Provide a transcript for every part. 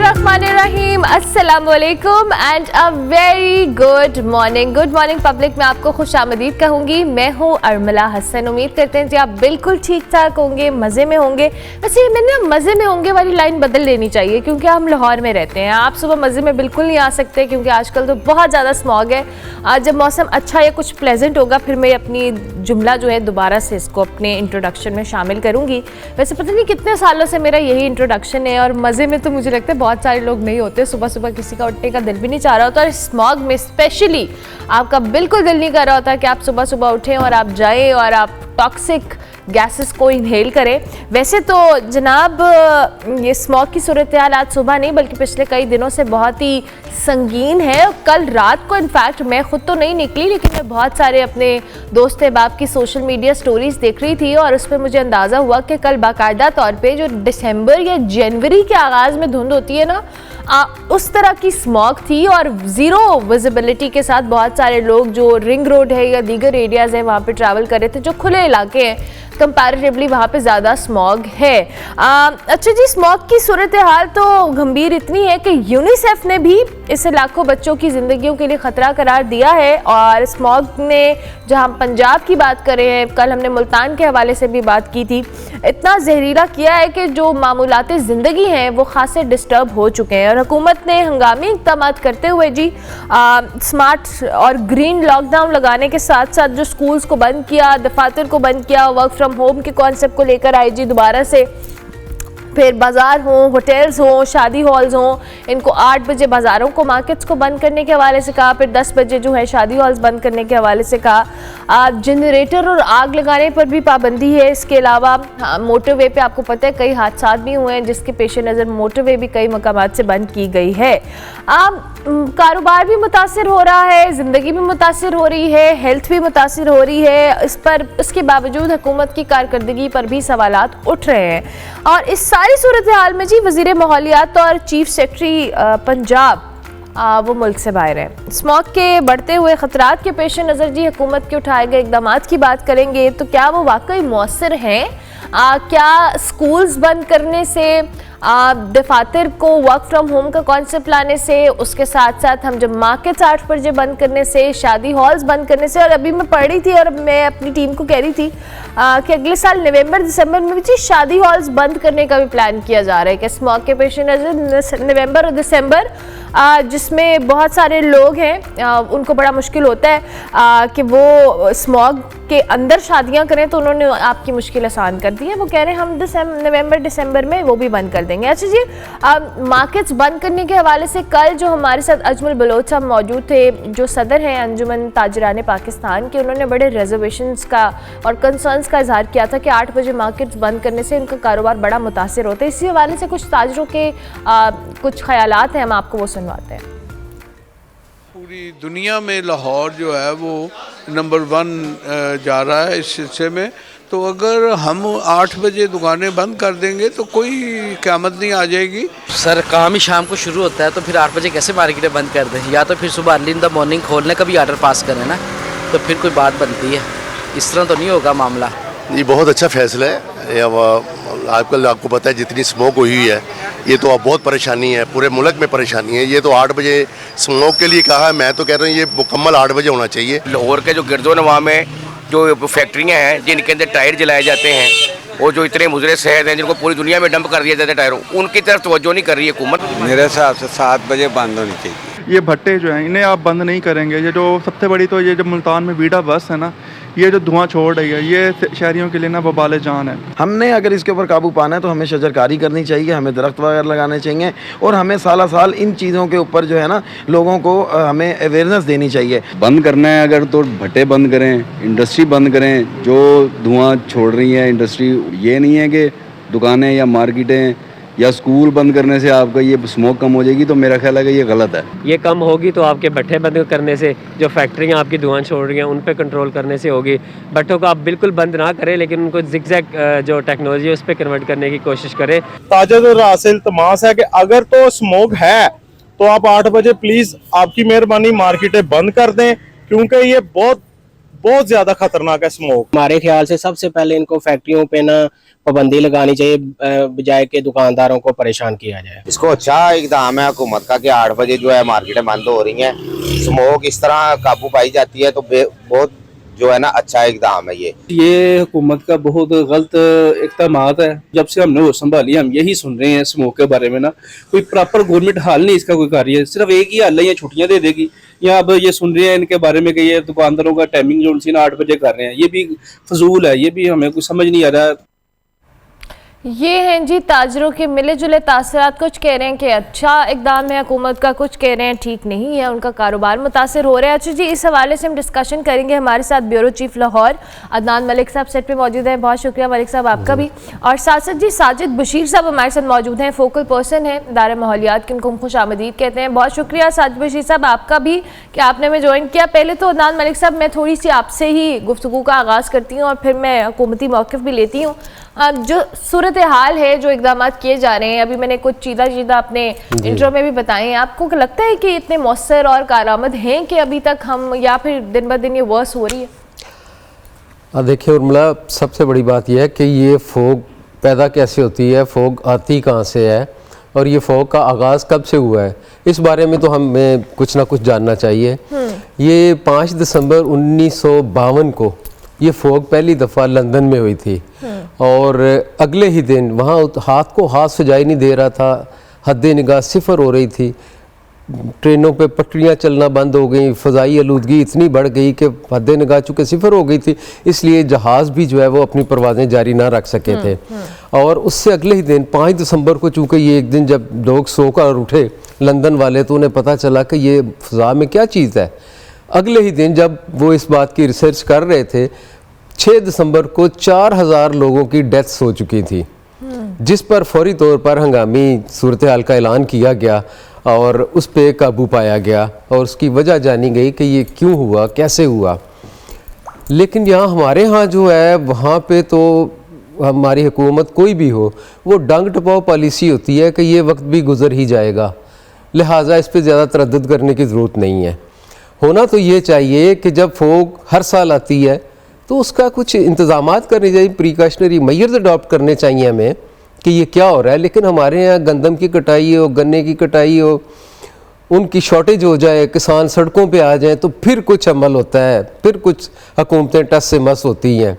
बिस्मिल्लाहिर्रहमानिर्रहीम, अस्सलामुअलैकुम and a very good morning. Good morning public, मैं आपको खुशामदीद कहूँगी। मैं हूँ अर्मला हसन। उम्मीद करते हैं कि आप बिल्कुल ठीक ठाक होंगे, मज़े में होंगे। वैसे मैंने मज़े में होंगे वाली लाइन बदल लेनी चाहिए क्योंकि हम लाहौर में रहते हैं। आप सुबह मज़े में बिल्कुल नहीं आ सकते क्योंकि आजकल तो बहुत ज़्यादा स्मॉग है। आज जब मौसम अच्छा या कुछ प्लेजेंट होगा फिर मैं अपनी जुमला जो है दोबारा से इसको अपने इंट्रोडक्शन में शामिल करूँगी। वैसे पता नहीं कितने सालों से मेरा यही इंट्रोडक्शन है और मज़े में तो मुझे लगता है बहुत सारे लोग नहीं होते। सुबह सुबह किसी का उठने का दिल भी नहीं चाह रहा होता और स्मॉग में स्पेशली आपका बिल्कुल दिल नहीं कर रहा होता कि आप सुबह सुबह उठें और आप जाएं और आप टॉक्सिक गैसेस को इनहेल करें। वैसे तो जनाब ये स्मॉग की सूरत हाल आज सुबह नहीं बल्कि पिछले कई दिनों से बहुत ही संगीन है। कल रात को इनफैक्ट मैं खुद तो नहीं निकली लेकिन मैं बहुत सारे अपने दोस्त अहबाब की सोशल मीडिया स्टोरीज देख रही थी और उस पर मुझे अंदाज़ा हुआ कि कल बाकायदा तौर पे जो दिसंबर या जनवरी के आगाज़ में धुंध होती है ना, उस तरह की स्मॉग थी और ज़ीरो विजिबिलिटी के साथ बहुत सारे लोग जो रिंग रोड है या दीगर एरियाज़ हैं वहाँ पे ट्रैवल कर रहे थे। जो खुले इलाके हैं कंपैरेटिवली वहाँ पे ज़्यादा स्मॉग है। अच्छा जी, स्मॉग की सूरत हाल तो गंभीर इतनी है कि यूनिसेफ ने भी इसे लाखों बच्चों की ज़िंदगियों के लिए ख़तरा करार दिया है। और स्मॉग ने जहाँ पंजाब की बात कर रहे हैं, कल हमने मुल्तान के हवाले से भी बात की थी, इतना जहरीला किया है कि जो मामूलाते ज़िंदगी हैं वो खासे डिस्टर्ब हो चुके हैं। और हुकूमत ने हंगामी इक़दाम करते हुए जी स्मार्ट और ग्रीन लॉकडाउन लगाने के साथ साथ जो स्कूल्स को बंद किया, दफातर को बंद किया, वर्क फ्रॉम होम के कॉन्सेप्ट को लेकर आई जी दोबारा से। फिर बाज़ार हों, होटल्स हों, शादी हॉल्स हों, इनको 8 बजे बाज़ारों को, मार्केट्स को बंद करने के हवाले से कहा। फिर 10 बजे जो है शादी हॉल्स बंद करने के हवाले से कहा। जनरेटर और आग लगाने पर भी पाबंदी है। इसके अलावा मोटरवे पे आपको पता है कई हादसा भी हुए हैं जिसके पेश नज़र मोटरवे भी कई मकामात से बंद की गई है। कारोबार भी मुतासिर हो रहा है, ज़िंदगी भी मुतासिर हो रही है, हेल्थ भी मुतासिर हो रही है। इस पर इसके बावजूद हुकूमत की कारकर्दगी पर भी सवालात उठ रहे हैं। और इस सारी सूरत हाल में जी वज़ीर माहौलियात और चीफ सेक्रेटरी पंजाब वो मुल्क से बाहर है। स्मॉग के बढ़ते हुए ख़तरात के पेश नज़र जी हुकूमत के उठाए गए इक़दाम की बात करेंगे तो क्या वो वाकई मौसर हैं? क्या स्कूल्स बंद करने से, दफातर को वर्क फ्रॉम होम का कॉन्सेप्ट लाने से, उसके साथ साथ हम जब मार्केट्स 8 बजे बंद करने से, शादी हॉल्स बंद करने से, और अभी मैं पढ़ रही थी और मैं अपनी टीम को कह रही थी कि अगले साल नवंबर दिसंबर में भी शादी हॉल्स बंद करने का भी प्लान किया जा रहा है कि स्मॉग के पेश नज़र नवंबर और दिसंबर जिसमें बहुत सारे लोग हैं उनको बड़ा मुश्किल होता है कि वो स्मॉग के अंदर शादियां करें, तो उन्होंने आपकी मुश्किल आसान कर दी है। वो कह रहे हैं हम नवंबर दिसंबर में वो भी बंद कर देंगे। अच्छा जी, मार्केट्स बंद करने के हवाले से कल जो हमारे साथ अजमल बलोच साहब मौजूद थे, जो सदर हैं अंजुमन ताजरान पाकिस्तान के, उन्होंने बड़े रिजर्वेशंस का और कंसर्न्स का इजहार किया था कि 8 बजे मार्केट्स बंद करने से इनका कारोबार बड़ा मुतासिर होता है। इसी हवाले से कुछ ताजरों के कुछ ख्यालात हैं, हम आपको वो सुनवाते हैं। पूरी दुनिया में लाहौर जो है वो नंबर 1 जा रहा है इस सिलसिले में। तो अगर हम 8 बजे दुकानें बंद कर देंगे तो कोई क़यामत नहीं आ जाएगी। सर काम ही शाम को शुरू होता है तो फिर 8 बजे कैसे मार्केटें बंद कर दें? या तो फिर सुबह अर्ली इन द मॉर्निंग खोलने का भी आर्डर पास करें ना, तो फिर कोई बात बनती है। इस तरह तो नहीं होगा मामला। ये बहुत अच्छा फैसला है। आजकल आपको पता है जितनी स्मोक हुई है, ये तो अब बहुत परेशानी है, पूरे मुल्क में परेशानी है। ये तो 8 बजे स्मोक के लिए कहा है, मैं तो कह रहा हूँ ये मुकम्मल 8 बजे होना चाहिए। लाहौर के जो गिरदो नवा में जो फैक्ट्रियाँ हैं जिनके अंदर टायर जलाए जाते हैं और जो इतने मुजरे शहर हैं जिनको पूरी दुनिया में डंप कर दिया जाता है टायरों, उनकी तरफ तवज्जो नहीं कर रही है हुकूमत। मेरे हिसाब से 7 बजे बंद होनी चाहिए। ये भट्टे जो हैं इन्हें आप बंद नहीं करेंगे। ये जो सबसे बड़ी तो ये जो मुल्तान में वीडा बस है ना, ये जो धुआं छोड़ रही है, ये शहरियों के लिए ना वबाल जान है। हमने अगर इसके ऊपर काबू पाना है तो हमें शजरकारी करनी चाहिए, हमें दरख्त वगैरह लगाने चाहिए और हमें साल साल इन चीज़ों के ऊपर जो है ना लोगों को हमें अवेयरनेस देनी चाहिए। बंद करना है अगर तो भट्टे बंद करें, इंडस्ट्री बंद करें जो धुआं छोड़ रही है इंडस्ट्री। ये नहीं है कि दुकानें या मार्केटें या स्कूल बंद करने से आपका ये स्मोक कम हो जाएगी, तो मेरा ख्याल है कि ये गलत है। ये कम होगी तो आपके भट्टे बंद करने से, जो फैक्ट्रियाँ आपकी धुआं छोड़ रही हैं उन पे कंट्रोल करने से होगी। भट्टों को आप बिल्कुल बंद ना करें लेकिन उनको जिगजैग जो टेक्नोलॉजी है उस पर कन्वर्ट करने की कोशिश करें। ताजा तो रासिल तमास है कि अगर तो स्मोक है तो आप 8 बजे प्लीज़ आपकी मेहरबानी मार्केटें बंद कर दें, क्योंकि ये बहुत बहुत ज्यादा खतरनाक है स्मोक। हमारे ख्याल से सबसे पहले इनको फैक्ट्रियों पे ना पाबंदी लगानी चाहिए, बजाय के दुकानदारों को परेशान किया जाए। इसको अच्छा इक़दाम है हुकूमत का कि 8 बजे जो है मार्केटें बंद हो रही हैं, स्मोक इस तरह काबू पाई जाती है, तो बहुत जो है ना अच्छा इक़दाम है ये हुकूमत का बहुत गलत इक़दामात है। जब से हमने होश संभाली हम यही सुन रहे हैं स्मोक के बारे में ना, कोई प्रॉपर गवर्नमेंट हल नहीं इसका कोई कार्य है, सिर्फ एक ही हल है, ये छुट्टियां दे देगी। या अब ये सुन रहे हैं इनके बारे में कि ये दुकानदारों का टाइमिंग जो उनसे 8 बजे कर रहे हैं, ये भी फजूल है, ये भी हमें कुछ समझ नहीं आ रहा है। ये हैं जी ताजरों के मिले जुले तासरात। कुछ कह रहे हैं कि अच्छा इकदाम है हुकूमत का, कुछ कह रहे हैं ठीक नहीं है, उनका कारोबार मुतासर हो रहा है। अच्छा जी, इस हवाले से हम डिस्कशन करेंगे। हमारे साथ ब्यूरो चीफ लाहौर अदनान मलिक साहब सेट पे मौजूद हैं। बहुत शुक्रिया मलिक साहब आपका भी। और साथ साथ जी साजिद बशीर साहब हमारे साथ मौजूद हैं, फोकल पर्सन है इदारा माहौलियात के, उनको हम खुश आमदीद कहते हैं। बहुत शुक्रिया साजिद बशीर साहब आपका भी कि आपने हमें ज्वाइन किया। पहले तो अदनान मलिक साहब मैं थोड़ी सी आपसे ही गुफ्तगू का आगाज़ करती हूँ और फिर मैं हुकूमती मौक़िफ़ भी लेती हूँ। जो सूरत हाल है, जो इक़दाम किए जा रहे हैं, अभी मैंने कुछ चीज़ा अपने इंट्रो में भी बताए हैं, आपको लगता है कि इतने मौसर और कारआमद हैं कि अभी तक हम, या फिर दिन ब दिन ये वर्स हो रही है? देखिए उर्मिला, सबसे बड़ी बात यह है कि ये फोग पैदा कैसे होती है, फोग आती कहाँ से है और ये फोग का आगाज़ कब से हुआ है, इस बारे में तो हमें कुछ ना कुछ जानना चाहिए। ये 5 दिसंबर 1952 को ये फोग पहली दफ़ा लंदन में हुई थी और अगले ही दिन वहाँ हाथ को हाथ सजाई नहीं दे रहा था, हद निगाह सिफर हो रही थी, ट्रेनों पे पटरियाँ चलना बंद हो गई, फ़ज़ाई आलूदगी इतनी बढ़ गई कि हद निगाह चूँकि सिफर हो गई थी, इसलिए जहाज़ भी जो है वो अपनी परवाज़ें जारी ना रख सके थे। और उससे अगले ही दिन 5 दिसंबर को, चूँकि ये एक दिन जब लोग सोकर उठे लंदन वाले, तो उन्हें पता चला कि ये फ़ज़ा में क्या चीज़ है। अगले ही दिन जब वो इस बात की रिसर्च कर रहे थे, 6 दिसंबर को 4000 लोगों की डेथ्स हो चुकी थी, जिस पर फौरी तौर पर हंगामी सूरत हाल का ऐलान किया गया और उस पर काबू पाया गया और उसकी वजह जानी गई कि ये क्यों हुआ, कैसे हुआ। लेकिन यहाँ हमारे यहाँ जो है, वहाँ पे तो हमारी हुकूमत कोई भी हो, वो डंग टपाव पॉलिसी होती है कि ये वक्त भी गुजर ही जाएगा, लिहाजा इस पर ज़्यादा तरद्दुद करने की ज़रूरत नहीं है। होना तो ये चाहिए कि जब फोग हर साल आती है तो उसका कुछ इंतज़ामात करने चाहिए, प्रिकॉशनरी मेजर्स अडॉप्ट करने चाहिए हमें कि ये क्या हो रहा है। लेकिन हमारे यहाँ गंदम की कटाई हो, गन्ने की कटाई हो, उनकी शॉर्टेज हो जाए, किसान सड़कों पे आ जाए, तो फिर कुछ अमल होता है, फिर कुछ हुकूमतें टस से मस होती हैं।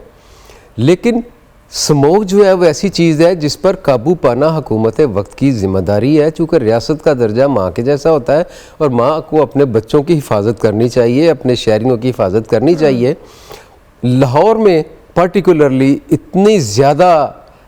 लेकिन स्मोक जो है वो ऐसी चीज़ है जिस पर काबू पाना हुकूमत वक्त की ज़िम्मेदारी है, चूँकि रियासत का दर्जा माँ के जैसा होता है और माँ को अपने बच्चों की हिफाजत करनी चाहिए, अपने शहरियों की हिफाजत करनी चाहिए। लाहौर में पर्टिकुलरली इतनी ज़्यादा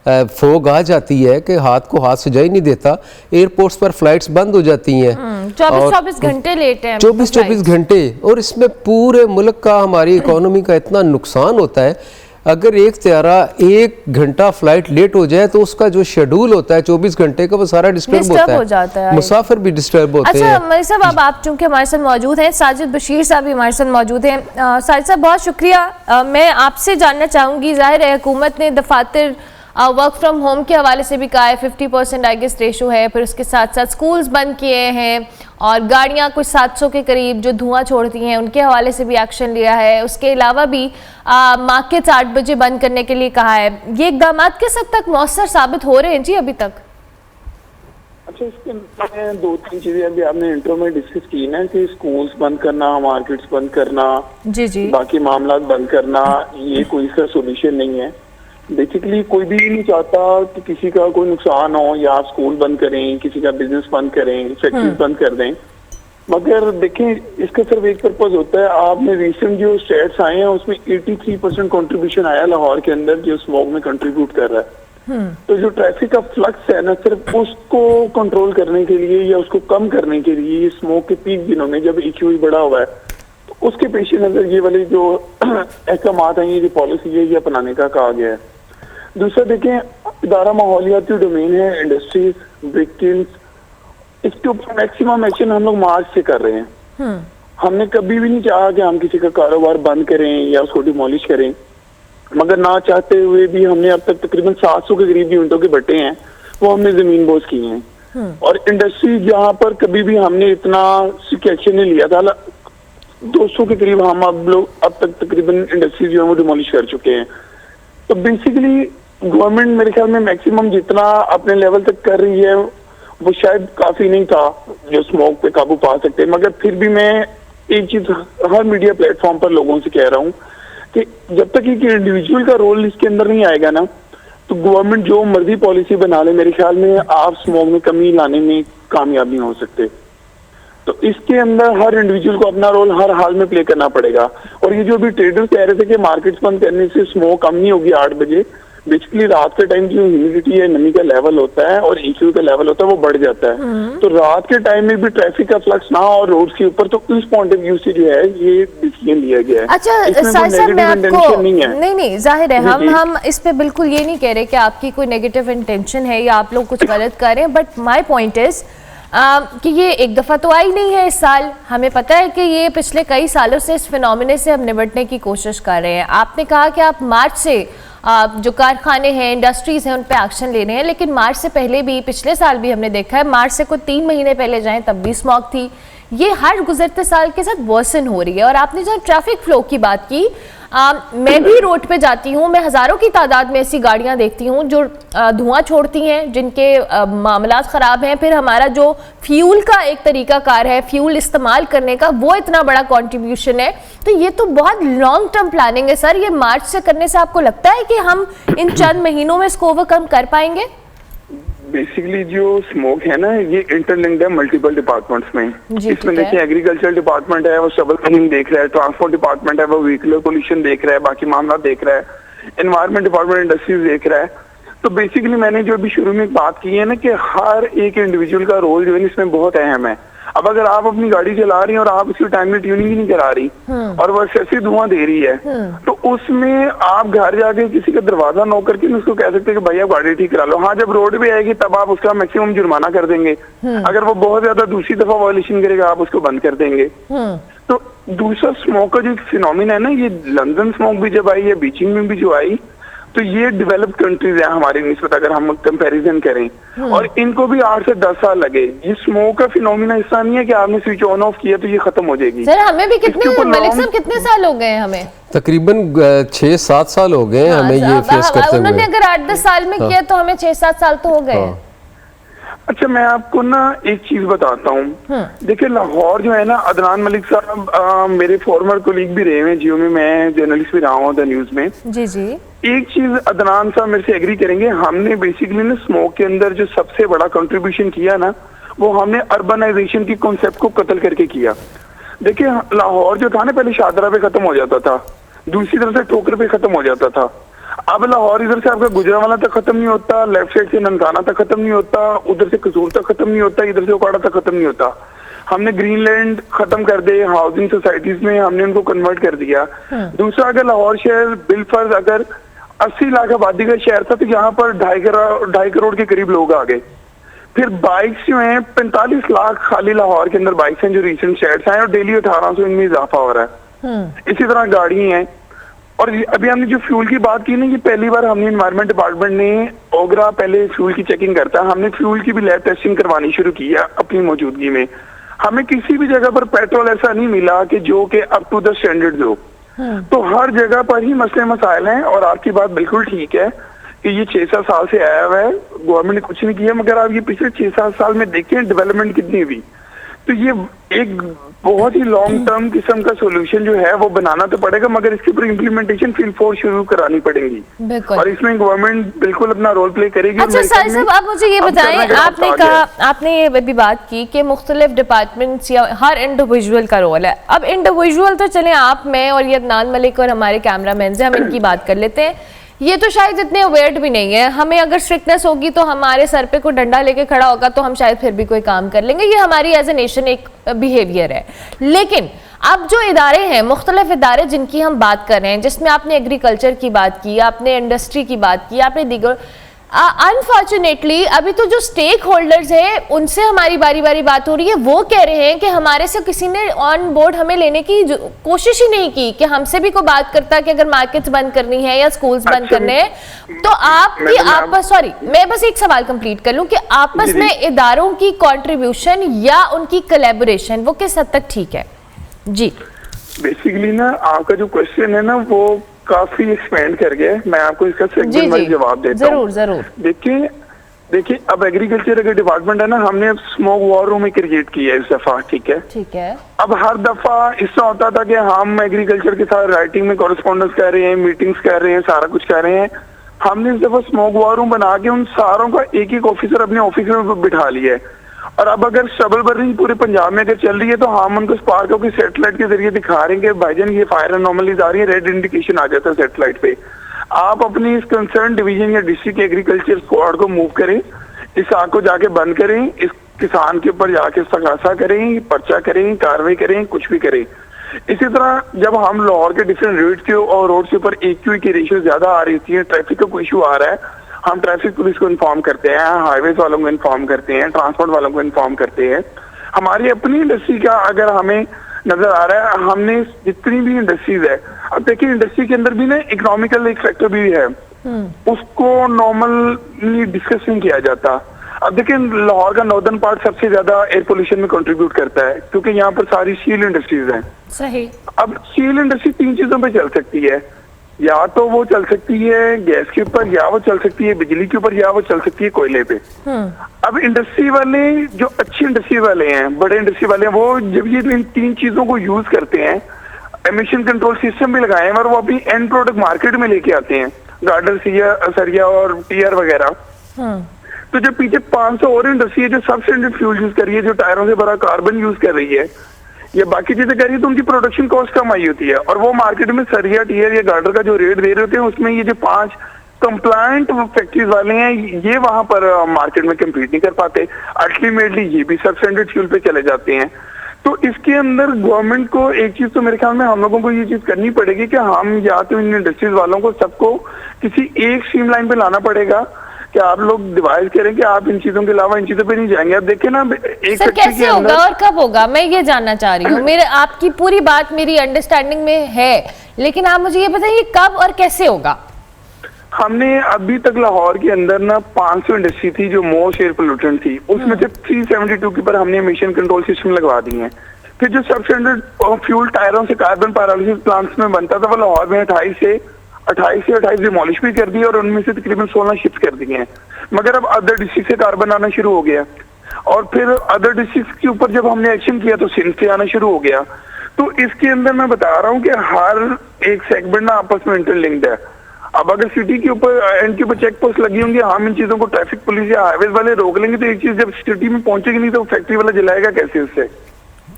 फोग आ जाती है कि हाथ को हाथ सजा ही नहीं देता, एयरपोर्ट्स पर फ्लाइट्स बंद हो जाती हैं, 24 घंटे लेट हैं, 24 घंटे, और इसमें पूरे मुल्क का, हमारी इकोनॉमी का इतना नुकसान होता है। अगर एक त्यारा 1 घंटा फ्लाइट लेट हो जाए तो उसका जो शेड्यूल होता है 24 घंटे का, वो सारा डिस्टर्ब होता है, मुसाफिर भी डिस्टर्ब होते हैं। अच्छा मलिक साहब, अब आप चूंकि हमारे साथ मौजूद हैं, साजिद बशीर साहब भी हमारे साथ मौजूद हैं। साजिद साहब बहुत शुक्रिया। मैं आपसे जानना चाहूँगी, ज़ाहिर है हुकूमत ने दफातर वर्क फ्रॉम होम के हवाले से भी कहा है, 50% आई गेस रेशो है, फिर उसके साथ साथ स्कूल्स बंद किए हैं और गाड़ियां कुछ 700 के करीब जो धुआं छोड़ती हैं उनके हवाले से भी एक्शन लिया है। उसके अलावा भी मार्केट्स 8 बजे बंद करने के लिए कहा है। ये इक़दाम किस हद तक मौसर साबित हो रहे हैं जी अभी तक? अच्छा, इसके में 2-3 चीजें अभी आपने इंट्रो में डिस्कस की ना, कि स्कूल्स बंद करना, मार्केट्स बंद करना, जी बाकी मामला बंद करना, ये कोई सा सोल्यूशन नहीं है। बेसिकली कोई भी नहीं चाहता कि किसी का कोई नुकसान हो, या आप स्कूल बंद करें, किसी का बिजनेस बंद करें, फैक्ट्रीज बंद कर दें। मगर देखें, इसका सिर्फ एक पर्पज होता है। आपने रिसेंट जो स्टेट्स आए हैं उसमें 83% कंट्रीब्यूशन आया लाहौर के अंदर, जो स्मोक में कंट्रीब्यूट कर रहा है। तो जो ट्रैफिक का फ्लक्स है ना, सिर्फ उसको कंट्रोल करने के लिए या उसको कम करने के लिए, स्मोक के पीक दिनों में जब EQE बढ़ा हुआ है, तो उसके पेश नजर ये वाली जो अहकामात हैं, ये जो पॉलिसी है, ये अपनाने का कहा गया है। दूसरा देखें, इदारा माहौलियाती डोमेन है, इंडस्ट्रीज, ब्रिक किल्स, इसके ऊपर मैक्सिमम एक्शन हम लोग मार्च से कर रहे हैं। हमने कभी भी नहीं चाहा कि हम किसी का कारोबार बंद करें या उसको डिमोलिश करें, मगर ना चाहते हुए भी हमने अब तक तकरीबन 700 के करीब यूनिटों के बट्टे हैं वो हमने जमीन बोझ किए हैं। और इंडस्ट्री जहाँ पर कभी भी हमने इतना एक्शन नहीं लिया था, 200 के करीब हम अब तक तकरीबन इंडस्ट्रीज जो है वो डिमोलिश कर चुके हैं। तो बेसिकली गवर्नमेंट मेरे ख्याल में मैक्सिमम जितना अपने लेवल तक कर रही है वो शायद काफी नहीं था जो स्मोक पे काबू पा सकते, मगर फिर भी मैं एक चीज हर मीडिया प्लेटफॉर्म पर लोगों से कह रहा हूँ कि जब तक एक इंडिविजुअल का रोल इसके अंदर नहीं आएगा ना, तो गवर्नमेंट जो मर्जी पॉलिसी बना ले, मेरे ख्याल में आप स्मोक में कमी लाने में कामयाब नहीं हो सकते। तो इसके अंदर हर इंडिविजुअल को अपना रोल हर हाल में प्ले करना पड़ेगा। और ये जो अभी ट्रेडर्स कह रहे थे कि मार्केट्स बंद करने से स्मोक कम नहीं होगी 8 बजे, बेसिकली रात के टाइम जो ह्यूमिडिटी है, नमी का लेवल होता है और EQ का लेवल होता है वो बढ़ जाता है। तो रात के टाइम में भी ट्रैफिक का फ्लक्स ना हो रोड के ऊपर, तो इस पॉइंट ऑफ व्यू से जो है ये डिसीजन लिया गया है। अच्छा साहिब, मैं आपको नहीं जाहिर है हम इस पे बिल्कुल ये नहीं कह रहे कि आपकी कोई नेगेटिव इंटेंशन है या आप लोग कुछ गलत कर रहे हैं, बट माई पॉइंट इज कि ये एक दफ़ा तो आई नहीं है इस साल। हमें पता है कि ये पिछले कई सालों से इस फिनोमिने से हम निपटने की कोशिश कर रहे हैं। आपने कहा कि आप मार्च से जो कारखाने हैं, इंडस्ट्रीज़ हैं, उन पे एक्शन ले रहे हैं, लेकिन मार्च से पहले भी, पिछले साल भी हमने देखा है, मार्च से कोई 3 महीने पहले जाएं तब भी स्मॉग थी। ये हर गुजरते साल के साथ वर्सन हो रही है। और आपने जो ट्रैफिक फ्लो की बात की, मैं भी रोड पे जाती हूँ, मैं हज़ारों की तादाद में ऐसी गाड़ियाँ देखती हूँ जो धुआं छोड़ती हैं, जिनके मामलात ख़राब हैं। फिर हमारा जो फ्यूल का एक तरीक़ाकार है, फ्यूल इस्तेमाल करने का, वो इतना बड़ा कंट्रीब्यूशन है। तो ये तो बहुत लॉन्ग टर्म प्लानिंग है सर। ये मार्च से करने से आपको लगता है कि हम इन चंद महीनों में इसको ओवरकम कर पाएंगे? बेसिकली जो स्मोक है ना, ये इंटरलिंक्ड है मल्टीपल डिपार्टमेंट्स में। इसमें देखिए एग्रीकल्चर डिपार्टमेंट है, वो शबल क्लीनिंग देख रहा है, ट्रांसपोर्ट डिपार्टमेंट है, वो व्हीकल पोल्यूशन देख रहा है, बाकी मामला देख रहा है, एनवायरमेंट डिपार्टमेंट इंडस्ट्रीज देख रहा है। तो बेसिकली मैंने जो अभी शुरू में बात की है ना कि हर एक इंडिविजुअल का रोल जो है इसमें बहुत अहम है। अब अगर आप अपनी गाड़ी चला रही हैं और आप उसकी टाइमली ट्यूनिंग ही नहीं करा रही और वो एक्सेसिव धुआं दे रही है, तो उसमें आप घर जाके किसी का दरवाजा नॉक करके उसको कह सकते हैं कि भाई आप गाड़ी ठीक करा लो। हाँ, जब रोड पे आएगी तब आप उसका मैक्सिमम जुर्माना कर देंगे। अगर वो बहुत ज्यादा दूसरी दफा वायलेशन करेगा आप उसको बंद कर देंगे। तो दूसरा स्मोक का जो फिनोमिना है ना, ये लंदन स्मोक भी जब आई है, बीजिंग में भी जो आई, तो ये डेवलप्ड कंट्रीज है हमारी निस्बत अगर हम कंपैरिजन करें, और इनको भी 8 से 10 साल लगे। ये स्मोक का फिनोमिना ऐसा नहीं है कि आपने स्विच ऑन ऑफ किया तो ये खत्म हो जाएगी। सर हमें भी कितने साल हो गए? हमें तकरीबन 6-7 साल हो गए हमें ये फेस करते हुए। उन्होंने अगर 8-10 साल में किया तो हमें 6-7 साल तो हो गए। अच्छा, मैं आपको ना एक चीज बताता हूँ। देखिए लाहौर जो है ना, अदनान मलिक साहब मेरे फॉर्मर कोलीग भी रहे हैं जियो में, मैं जर्नलिस्ट भी रहा हूँ द न्यूज में। जी जी। एक चीज अदनान साहब मेरे से एग्री करेंगे, हमने बेसिकली ना स्मोक के अंदर जो सबसे बड़ा कंट्रीब्यूशन किया ना, वो हमने अर्बनाइजेशन की कॉन्सेप्ट को कत्ल करके किया। देखिए लाहौर जो था ना, पहले शादरा पे खत्म हो जाता था, दूसरी तरफ से ठोकर पे खत्म हो जाता था। अब लाहौर इधर से आपका गुजरांवाला तक खत्म नहीं होता, लेफ्ट साइड से ननकाना तक खत्म नहीं होता, उधर से कसूर तक खत्म नहीं होता, इधर से उकाड़ा तक खत्म नहीं होता। हमने ग्रीनलैंड खत्म कर दे, हाउसिंग सोसाइटीज में हमने उनको कन्वर्ट कर दिया। दूसरा, अगर लाहौर शहर बिलफर्ज अगर 80 लाख आबादी का शहर था, तो यहाँ पर 2.5 करोड़ के करीब लोग आ गए। फिर बाइक्स जो हैं 45 लाख खाली लाहौर के अंदर बाइक्स हैं जो रिसेंट शेयर्स हैं, और डेली 1800 इनमें इजाफा हो रहा है। इसी तरह गाड़ी हैं। और अभी हमने जो फ्यूल की बात की ना, ये पहली बार हमने एनवायरमेंट डिपार्टमेंट ने, ओगरा पहले फ्यूल की चेकिंग करता है, हमने फ्यूल की भी लैब टेस्टिंग करवानी शुरू की है अपनी मौजूदगी में। हमें किसी भी जगह पर पेट्रोल ऐसा नहीं मिला कि जो कि अप टू द स्टैंडर्ड हो। तो हर जगह पर ही मसले मसाइल हैं। और आपकी बात बिल्कुल ठीक है कि ये 6-7 साल से आया हुआ है, गवर्नमेंट ने कुछ नहीं किया, मगर आप ये पिछले 6-7 साल में देखें डेवलपमेंट कितनी हुई। तो ये एक बहुत ही लॉन्ग टर्म किस्म का सोल्यूशन जो है वो बनाना तो पड़ेगा, मगर इसके ऊपर इम्प्लीमेंटेशन फील्ड फोर्स शुरू करानी पड़ेगी और इसमें गवर्नमेंट बिल्कुल अपना रोल प्ले करेगी। अच्छा साहिब साहब, आप मुझे ये बताएं, आपने कहा, आपने ये भी बात की कि मुख्तलिफ डिपार्टमेंट्स या हर इंडिविजुअल का रोल है। अब इंडिविजुअल तो चले आप, मैं और ये अदनान मलिक और हमारे कैमरामैन से हम इनकी बात कर लेते हैं। ये तो शायद इतने अवेयर्ड भी नहीं है। हमें अगर स्ट्रिक्टनेस होगी तो हमारे सर पे कोई डंडा लेके खड़ा होगा तो हम शायद फिर भी कोई काम कर लेंगे। ये हमारी एज ए नेशन एक बिहेवियर है। लेकिन अब जो इदारे हैं, मुख्तलिफ इदारे जिनकी हम बात कर रहे हैं, जिसमें आपने एग्रीकल्चर की बात की, आपने इंडस्ट्री की बात की, आपने दीगर, अनफॉर्चुनेटली अभी तो जो स्टेक होल्डर्स हैं उनसे हमारी बारी बारी बात हो रही है। वो कह रहे हैं कि हमारे से किसी ने ऑन बोर्ड हमें लेने की कोशिश ही नहीं की, कि हमसे भी कोई बात करता कि अगर मार्केट्स बंद करनी है या स्कूल्स बंद करने हैं तो आपकी आपस, सॉरी मैं बस एक सवाल कंप्लीट कर लूं कि आपस में इदारों की कंट्रीब्यूशन या उनकी कोलैबोरेशन वो किस हद तक ठीक है? जी बेसिकली ना आपका जो क्वेश्चन है ना वो काफी एक्सपेंड कर गया है। मैं आपको इसका सेगमेंट वाइज जवाब देता हूँ। जरूर जरूर। देखिए अब एग्रीकल्चर का डिपार्टमेंट है ना, हमने स्मोक वॉर रूम क्रिएट किया है इस दफा, ठीक है। अब हर दफा इससे होता था कि हम एग्रीकल्चर के साथ राइटिंग में कॉरेस्पॉन्डेंस कर रहे हैं, मीटिंग्स कर रहे हैं, सारा कुछ कर रहे हैं। हमने इस दफा स्मोक वॉर रूम बना के उन सारों का एक एक ऑफिसर अपने ऑफिस में बिठा लिया है। और अब अगर शबल बर्निंग पूरे पंजाब में अगर चल रही है तो हम उनको स्पार्को की सैटेलाइट के जरिए दिखा रहे हैं कि भाईजान ये फायर एनोमलीज आ रही है, रेड इंडिकेशन आ जाता है सैटेलाइट पे। आप अपनी इस कंसर्न डिवीजन या डिस्ट्रिक्ट एग्रीकल्चर स्क्वाड को मूव करें, इस आग को जाके बंद करें, इस किसान के ऊपर जाके सगासा करें, पर्चा करें, कार्रवाई करें, कुछ भी करें। इसी तरह जब हम लाहौर के डिफरेंट रोड के और रोड के ऊपर AQI की रेशियो ज्यादा आ रही है, ट्रैफिक का कोई इशू आ रहा है, हम ट्रैफिक पुलिस को इन्फॉर्म करते हैं, हाईवेज वालों को इन्फॉर्म करते हैं, ट्रांसपोर्ट वालों को इन्फॉर्म करते हैं। हमारी अपनी इंडस्ट्री का अगर हमें नजर आ रहा है, हमने जितनी भी इंडस्ट्रीज है, अब देखिए इंडस्ट्री के अंदर भी ना इकोनॉमिकल एक फैक्टर भी है, उसको नॉर्मली डिस्कस नहीं किया जाता। अब देखिए लाहौर का नॉर्दर्न पार्ट सबसे ज्यादा एयर पोल्यूशन में कंट्रीब्यूट करता है क्योंकि यहाँ पर सारी स्टील इंडस्ट्रीज हैं। सही। अब स्टील इंडस्ट्री 3 चीजों पे चल सकती है, या तो वो चल सकती है गैस के ऊपर, या वो चल सकती है बिजली के ऊपर, या वो चल सकती है कोयले पे। अब इंडस्ट्री वाले जो अच्छी इंडस्ट्री वाले हैं, बड़े इंडस्ट्री वाले हैं, वो जब ये इन 3 चीजों को यूज करते हैं, एमिशन कंट्रोल सिस्टम भी लगाए हैं और वो अपनी एंड प्रोडक्ट मार्केट में लेके आते हैं, गार्डर सरिया और टीआर वगैरह। तो जो पीछे 500 और इंडस्ट्री है जो सबस्टैंडर्ड फ्यूल यूज कर रही है, जो टायरों से बड़ा कार्बन यूज कर रही है या बाकी चीजें कर रही है, तो उनकी प्रोडक्शन कॉस्ट कम आई होती है और वो मार्केट में सरिया टीयर या गार्डर का जो रेट दे रहे होते हैं उसमें ये जो 5 कंप्लायंट फैक्ट्रीज वाले हैं ये वहां पर मार्केट में कम्पीट नहीं कर पाते। अल्टीमेटली ये भी सबस्टैंडर्ड फ्यूल पे चले जाते हैं। तो इसके अंदर गवर्नमेंट को एक चीज तो मेरे ख्याल में हम लोगों को ये चीज करनी पड़ेगी कि हम या तो इन इंडस्ट्रीज वालों को सबको किसी एक स्ट्रीम लाइन पे लाना पड़ेगा कि आप लोग डिवाइड करें कि आप इन चीजों के अलावा इन चीजों पे नहीं जाएंगे। अब देखिए ना एक सर कैसे होगा और कब होगा, मैं ये जानना चाह रही हूँ। मेरे आपकी पूरी बात मेरी अंडरस्टैंडिंग में है, लेकिन आप मुझे ये बताइए कब और कैसे होगा। हमने अभी तक लाहौर के अंदर ना 500 इंडस्ट्री थी जो मोस्ट एयर पोल्यूटेंट थी, उसमें से 372 के ऊपर हमने एमिशन कंट्रोल सिस्टम लगवा दिए हैं। फिर जो सबस्टैंडर्ड फ्यूल टायरों से कार्बन पायरोलिसिस प्लांट्स में बनता था वो लाहौर में 28 से 28 डिमोलिश भी कर दी और उनमें से तकरीबन 16 शिफ्ट कर दिए हैं। मगर अब अदर डिस्ट्रिक्ट से कार्बन आना शुरू हो गया और फिर अदर डिस्ट्रिक्ट के ऊपर जब हमने एक्शन किया तो सिंध से आना शुरू हो गया। तो इसके अंदर मैं बता रहा हूँ कि हर एक सेगमेंट ना आपस में इंटरलिंक्ड है। अब अगर सिटी के ऊपर एंड के ऊपर चेक पोस्ट लगी होंगी, हम इन चीजों को ट्रैफिक पुलिस या हाईवेज वाले रोक लेंगे तो एक चीज जब सिटी में पहुंचेगी नहीं तो फैक्ट्री वाला जलाएगा कैसे उससे।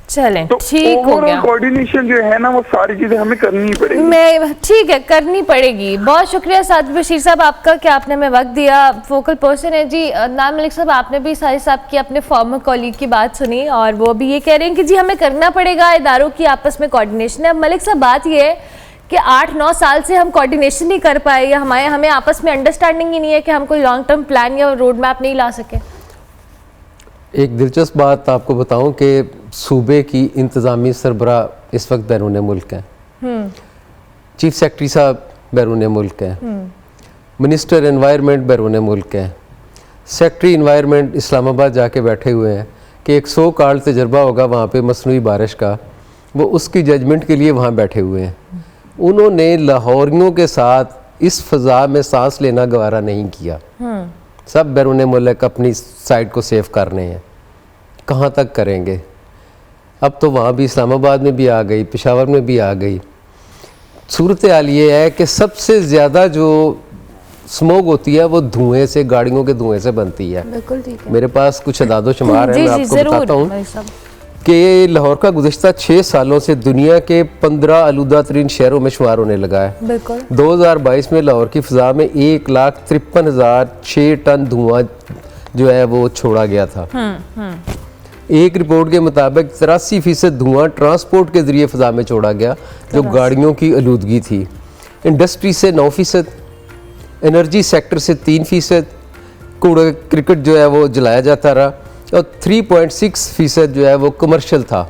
चलें तो ठीक हो गया। कोऑर्डिनेशन जो है ना वो सारी चीजें हमें करनी पड़ेगी। मैं ठीक है करनी पड़ेगी। बहुत शुक्रिया साद बशीर साहब आपका कि आपने हमें वक्त दिया। फोकल पर्सन है जी नाम मलिक साहब, आपने भी साहिर साहब की अपने फॉर्मर कॉलीग की बात सुनी और वो भी ये कह रहे हैं कि जी हमें करना पड़ेगा, इदारों की आपस में कोऑर्डिनेशन है। मलिक साहब बात ये है कि 8-9 साल से हम कोऑर्डिनेशन नहीं कर पाए या हमें आपस में अंडरस्टैंडिंग ही नहीं है कि हम कोई लॉन्ग टर्म प्लान या रोड मैप नहीं ला सके। एक दिलचस्प बात आपको बताऊं कि सूबे की इंतज़ामी सरबरा इस वक्त बैरून मुल्क हैं, चीफ सेक्रेटरी साहब बैरून मुल्क हैं, मिनिस्टर एनवायरनमेंट बैरून मुल्क हैं, सेक्रेटरी एनवायरनमेंट इस्लामाबाद जाके बैठे हुए हैं कि एक 100 काल तजर्बा होगा वहाँ पे मसनूई बारिश का, वो उसकी जजमेंट के लिए वहाँ बैठे हुए हैं। उन्होंने लाहौरियों के साथ इस फ़ज़ा में सांस लेना गवारा नहीं किया। सब बैरून मुल्क अपनी साइड को सेव करने हैं, कहाँ तक करेंगे। अब तो वहाँ भी इस्लामाबाद में भी आ गई, पेशावर में भी आ गई। सूरत हाल ये है कि सबसे ज़्यादा जो स्मोक होती है वो धुएं से, गाड़ियों के धुएं से बनती है। बिल्कुल ठीक है। मेरे पास कुछ अदादो शुमार है, मैं आपको बताता हूँ कि लाहौर का गुज़श्ता 6 सालों से दुनिया के 15 आलूदा तरीन शहरों में शुमार होने लगा है। 2022 में लाहौर की फ़ज़ा में 1,53,006 टन धुआं जो है वो छोड़ा गया था। एक रिपोर्ट के मुताबिक 83% धुआं ट्रांसपोर्ट के ज़रिए फ़ज़ा में छोड़ा गया जो गाड़ियों की आलूदगी थी। इंडस्ट्री से 9%, एनर्जी सेक्टर से 3%, कूड़ा क्रिकेट जो है वो जलाया जाता रहा और 3.6% जो है वो कमर्शियल था।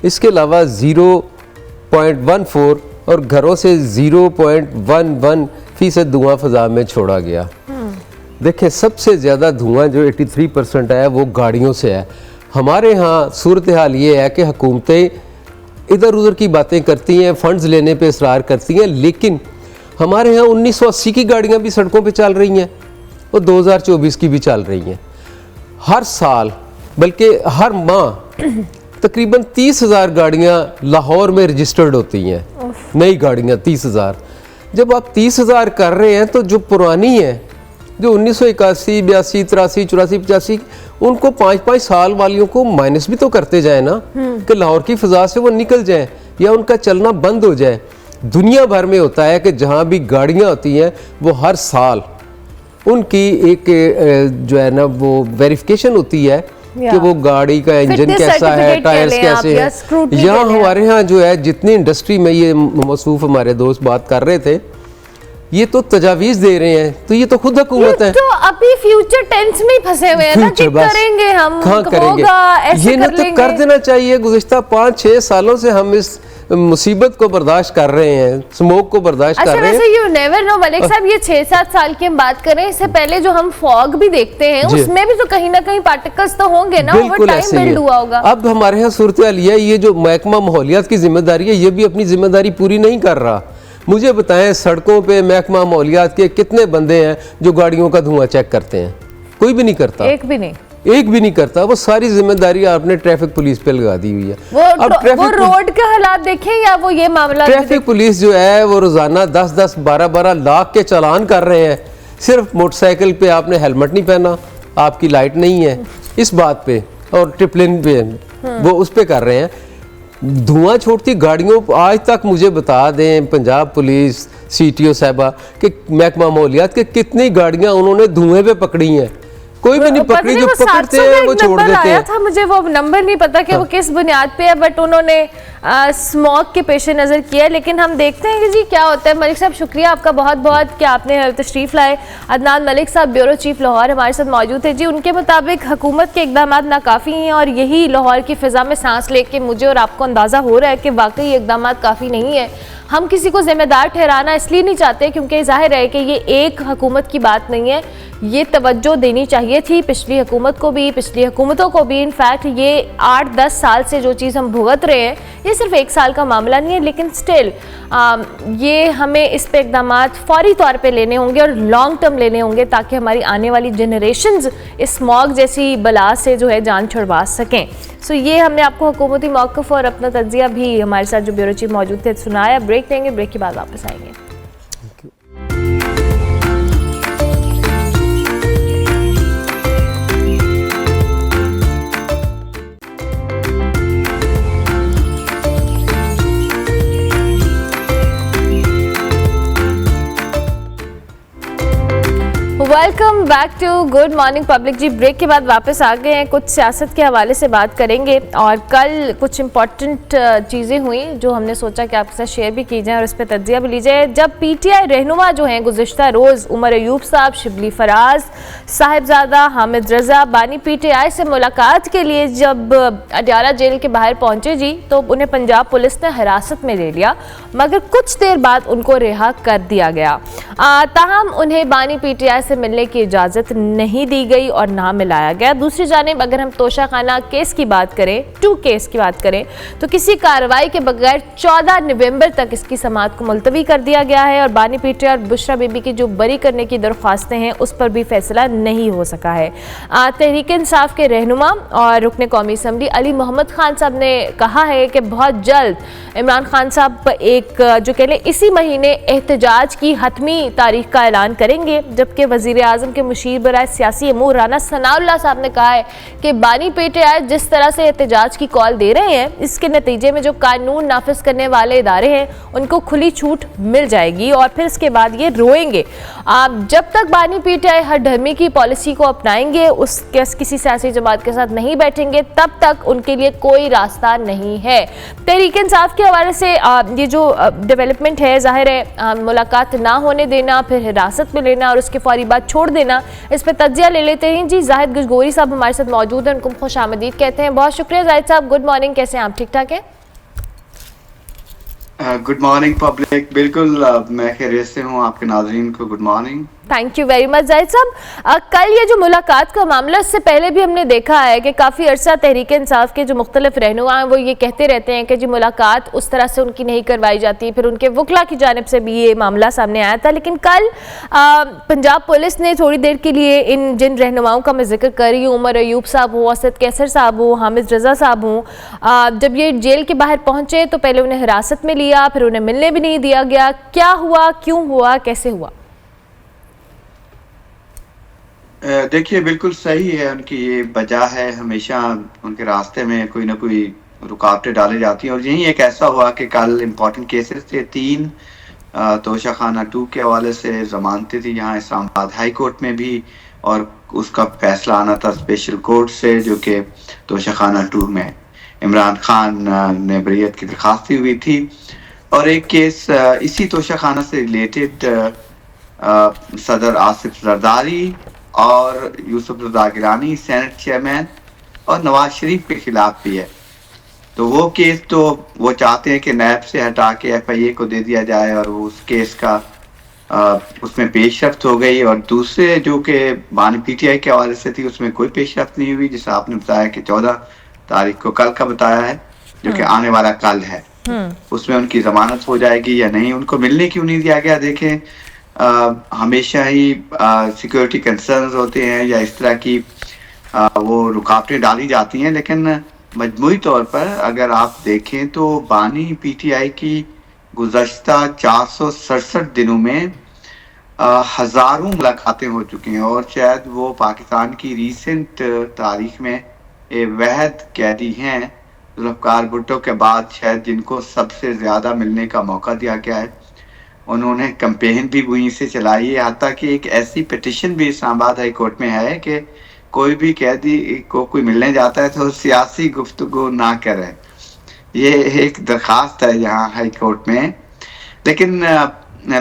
इसके अलावा 0.14 और घरों से 0.11% धुआं फ़ज़ा में छोड़ा गया। देखें सबसे ज़्यादा धुआं जो 83% है वो गाड़ियों से है। हमारे यहाँ सूरत हाल ये है कि हुकूमतें इधर उधर की बातें करती हैं, फंड्स लेने पे इसरार करती हैं, लेकिन हमारे यहाँ 1980 की गाड़ियाँ भी सड़कों पे चल रही हैं और 2024 की भी चल रही हैं। हर साल बल्कि हर माह तकरीबन 30,000 गाड़ियाँ लाहौर में रजिस्टर्ड होती हैं, नई गाड़ियाँ 30,000। जब आप 30,000 कर रहे हैं तो जो पुरानी है, जो 1981, 82, 83, 84, 85, उनको 5-5 साल वालियों को माइनस भी तो करते जाए ना, कि लाहौर की फ़ज़ा से वो निकल जाएं या उनका चलना बंद हो जाए। दुनिया भर में होता है कि जहाँ भी गाड़ियाँ होती हैं वो हर साल उनकी एक जो है ना वो वेरिफिकेशन होती है कि वो गाड़ी का इंजन कैसा है, टायर्स कैसे हैं। यहाँ हमारे यहाँ जो है जितनी इंडस्ट्री में ये मौसूफ हमारे दोस्त बात कर रहे थे, ये तो तजावीज़ दे रहे हैं, तो ये तो खुद हुकूमत है। तो अभी फ्यूचर टेंस में ही फंसे हुए हैं ना कि करेंगे हम, कहाँ करेंगे, ये ना तो कर देना चाहिए। गुज़िश्ता 5-6 सालों से हम इस मुसीबत को बर्दाश्त कर रहे हैं, स्मोक को बर्दाश्त कर रहे हैं। वैसे यू नेवर नो मलिक साहब, ये 6-7 साल की हम बात कर रहे हैं, इससे पहले जो हम फॉग भी देखते हैं उसमें भी तो कहीं ना कहीं पार्टिकल्स तो होंगे ना, ओवर टाइम बिल्ड हुआ होगा। अब हमारे यहाँ सूरत हाल ये जो महकमा माहौलियात की जिम्मेदारी है, ये भी अपनी जिम्मेदारी पूरी नहीं कर रहा। मुझे बताएं, सड़कों पे महकमा माहौलियात के कितने बंदे हैं जो गाड़ियों का धुआं चेक करते हैं? कोई भी नहीं करता, एक भी नहीं करता। वो सारी जिम्मेदारी आपने ट्रैफिक पुलिस पे लगा दी हुई है। वो रोड के हालात देखें या वो ये मामला, ट्रैफिक पुलिस जो है वो रोजाना 10-10, 12-12 लाख के चालान कर रहे हैं। सिर्फ मोटरसाइकिल पे आपने हेलमेट नहीं पहना, आपकी लाइट नहीं है, इस बात पे, और ट्रिपलिन पे वो उस पे कर रहे हैं। धुआं छोड़ती गाड़ियों, आज तक मुझे बता दें पंजाब पुलिस CTO साहबा कि महकमा माहौलियात के कितनी गाड़ियां उन्होंने धुएं पे पकड़ी हैं? कोई भी नहीं पकड़ी, जो पकड़ते हैं वो छोड़ देते हैं। था मुझे वो नंबर नहीं पता कि वो किस बुनियाद पे है, बट उन्होंने स्मोक के पेश नज़र किया। लेकिन हम देखते हैं कि जी क्या होता है। मलिक साहब, शुक्रिया आपका बहुत बहुत कि आपने तशरीफ़ लाए। अदनान मलिक साहब, ब्यूरो चीफ लाहौर, हमारे साथ मौजूद है। जी, उनके मुताबिक हुकूमत के इक़दाम नाकाफ़ी हैं और यही लाहौर की फ़िज़ा में सांस लेके मुझे और आपको अंदाज़ा हो रहा है कि वाकई इक़दाम काफ़ी नहीं है। हम किसी को जिम्मेदार ठहराना इसलिए नहीं चाहते क्योंकि जाहिर है कि ये एक हुकूमत की बात नहीं है, ये तवज्जो देनी चाहिए थी पिछली हुकूमत को भी, पिछली हुकूमतों को भी। इनफैक्ट ये 8-10 साल से जो चीज़ हम भुगत रहे हैं, ये सिर्फ 1 साल का मामला नहीं है, लेकिन स्टिल ये हमें इस पे इक़दाम फौरी तौर पे लेने होंगे और लॉन्ग टर्म लेने होंगे ताकि हमारी आने वाली जनरेशन्स इस स्मॉग जैसी बला से जो है जान छुड़वा सकें। सो ये हमने आपको हुकूमती मौक़िफ़ और अपना तज्ज़िया भी हमारे साथ जो ब्यूरो चीफ मौजूद थे सुनाया। ब्रेक लेंगे, ब्रेक के बाद वापस आएंगे। Welcome back to good morning public. Ji, break के बाद वापस आ गए हैं। कुछ सियासत के हवाले से बात करेंगे और कल कुछ इम्पॉर्टेंट चीज़ें हुई जो हमने सोचा कि आपके साथ शेयर भी की जाए और इस पर तज्जिया भी ली जाए। जब PTI रहनुमा जो हैं गुज़िश्ता रोज़ उमर अयूब साहब, शिबली फराज, साहिबजादा, हामिद रज़ा, बानी PTI से मुलाकात के लिए जब अडयाला जेल के बाहर पहुँचे जी, तो उन्हें पंजाब पुलिस ने हिरासत में ले लिया, मगर कुछ देर बाद उनको रिहा कर दिया गया। ताहम उन्हें बानी PTI से मिलने की इजाज़त नहीं दी गई और ना मिलाया गया। दूसरी जानिब अगर हम तोशाखाना केस की बात करें, 2 केस की बात करें, तो किसी कार्रवाई के बगैर 14 नवंबर तक इसकी समाअत को मुलतवी कर दिया गया है और बानी PTI और बुशरा बीबी की जो बरी करने की दरख्वास्तें हैं उस पर भी फैसला नहीं हो सका है। तहरीक इंसाफ के रहनुमा और रुकन कौमी असम्बली अली मोहम्मद खान साहब ने कहा है कि बहुत जल्द इमरान खान साहब एक जो कह लें इसी महीने एहतजाज की हतमी तारीख का ऐलान करेंगे, जबकि वज़ीर आज़म के मुशीर बराए सियासी अमूर राना सनाउल्लाह साहब ने कहा है कि बानी PTI जिस तरह से एहतजाज की कॉल दे रहे हैं, इसके नतीजे में जो कानून नाफिज करने वाले इदारे हैं उनको खुली छूट मिल जाएगी और फिर इसके बाद ये रोएंगे। जब तक बानी PTI हर धर्मी की पॉलिसी को अपनाएंगे, उसके किसी सियासी जमात के साथ नहीं बैठेंगे, तब तक उनके लिए कोई रास्ता नहीं है। तहरीक इंसाफ के हवाले से ये जो डेवलपमेंट है, जाहिर है मुलाकात ना होने देना, फिर हिरासत में लेना और उसके फौरी बाद छोड़ देना, इस पर तज्जिया ले लेते हैं। जी, जाहिद गजगोरी साहब हमारे साथ मौजूद हैं, उनको खुश आमदीद कहते हैं। बहुत शुक्रिया जाहिद साहब, गुड मॉर्निंग, कैसे हैं आप? ठीक ठाक है? गुड मॉर्निंग पब्लिक, बिल्कुल मैं खैरियत से हूँ। आपके नाज़रीन को good morning. Thank you very much Zahid साहब। कल ये जो मुलाकात का मामला, इससे पहले भी हमने देखा है कि काफ़ी अरसा तहरीक इंसाफ के जो मुख्तलिफ रहनुमा हैं वो ये कहते रहते हैं कि जी मुलाकात उस तरह से उनकी नहीं करवाई जाती। फिर उनके वकला की जानिब से भी ये मामला सामने आया था, लेकिन कल पंजाब पुलिस ने थोड़ी देर के लिए इन जिन रहनुमाओं का मैं जिक्र कर रही हूँ, उमर अयूब साहब हो, असद कैसर साहब हो, हामिद रज़ा साहब हों, जब ये जेल के बाहर पहुँचे तो पहले उन्हें हिरासत में लिया, फिर उन्हें मिलने भी नहीं दिया गया। क्या हुआ, क्यों हुआ, कैसे हुआ? देखिए बिल्कुल सही है, उनकी ये वजह है, हमेशा उनके रास्ते में कोई ना कोई रुकावटें डाली जाती हैं और यही एक ऐसा हुआ कि कल इम्पोर्टेंट केसेस थे 3 तोशाखाना 2 के हवाले से ज़मानतें थी यहाँ इस्लामाबाद हाई कोर्ट में भी, और उसका फैसला आना था स्पेशल कोर्ट से जो कि तोशाखाना 2 में इमरान खान ने बरीयत की दरख्वास्त हुई थी। और एक केस इसी तोशाखाना से रिलेटेड सदर आसिफ जरदारी और यूसुफ रज़ा गिलानी सेनेट चेयरमैन और नवाज शरीफ के खिलाफ भी है। तो वो केस तो वो चाहते हैं कि नैब से हटा के FIA को दे दिया जाए और वो उस केस का उसमें पेशरफ्त हो गई। और दूसरे जो कि बानी PTI के हवाले से थी उसमें कोई पेशरफ्त नहीं हुई, जिसे आपने बताया कि 14 तारीख को कल का बताया है जो कि आने वाला कल है, उसमें उनकी जमानत हो जाएगी या नहीं। उनको मिलने क्यों नहीं दिया गया? देखें हमेशा ही सिक्योरिटी कंसर्न्स होते हैं या इस तरह की वो रुकावटें डाली जाती हैं, लेकिन मजमूई तौर पर अगर आप देखें तो बानी PTI की गुज़श्ता 467 दिनों में हज़ारों मुलाकातें हो चुकी हैं और शायद वो पाकिस्तान की रीसेंट तारीख में वहद कैदी हैं जुल्फ़िकार भुट्टो के बाद शायद जिनको सबसे ज़्यादा मिलने का मौका दिया गया है। उन्होंने कैंपेन भी वहीं से चलाई है, हत्ता कि एक ऐसी पिटिशन भी इस्लामाबाद हाई कोर्ट में है कि कोई भी कैदी को कोई मिलने जाता है तो सियासी गुफ्तगू ना करे। ये एक दरख्वास्त है यहाँ हाई कोर्ट में। लेकिन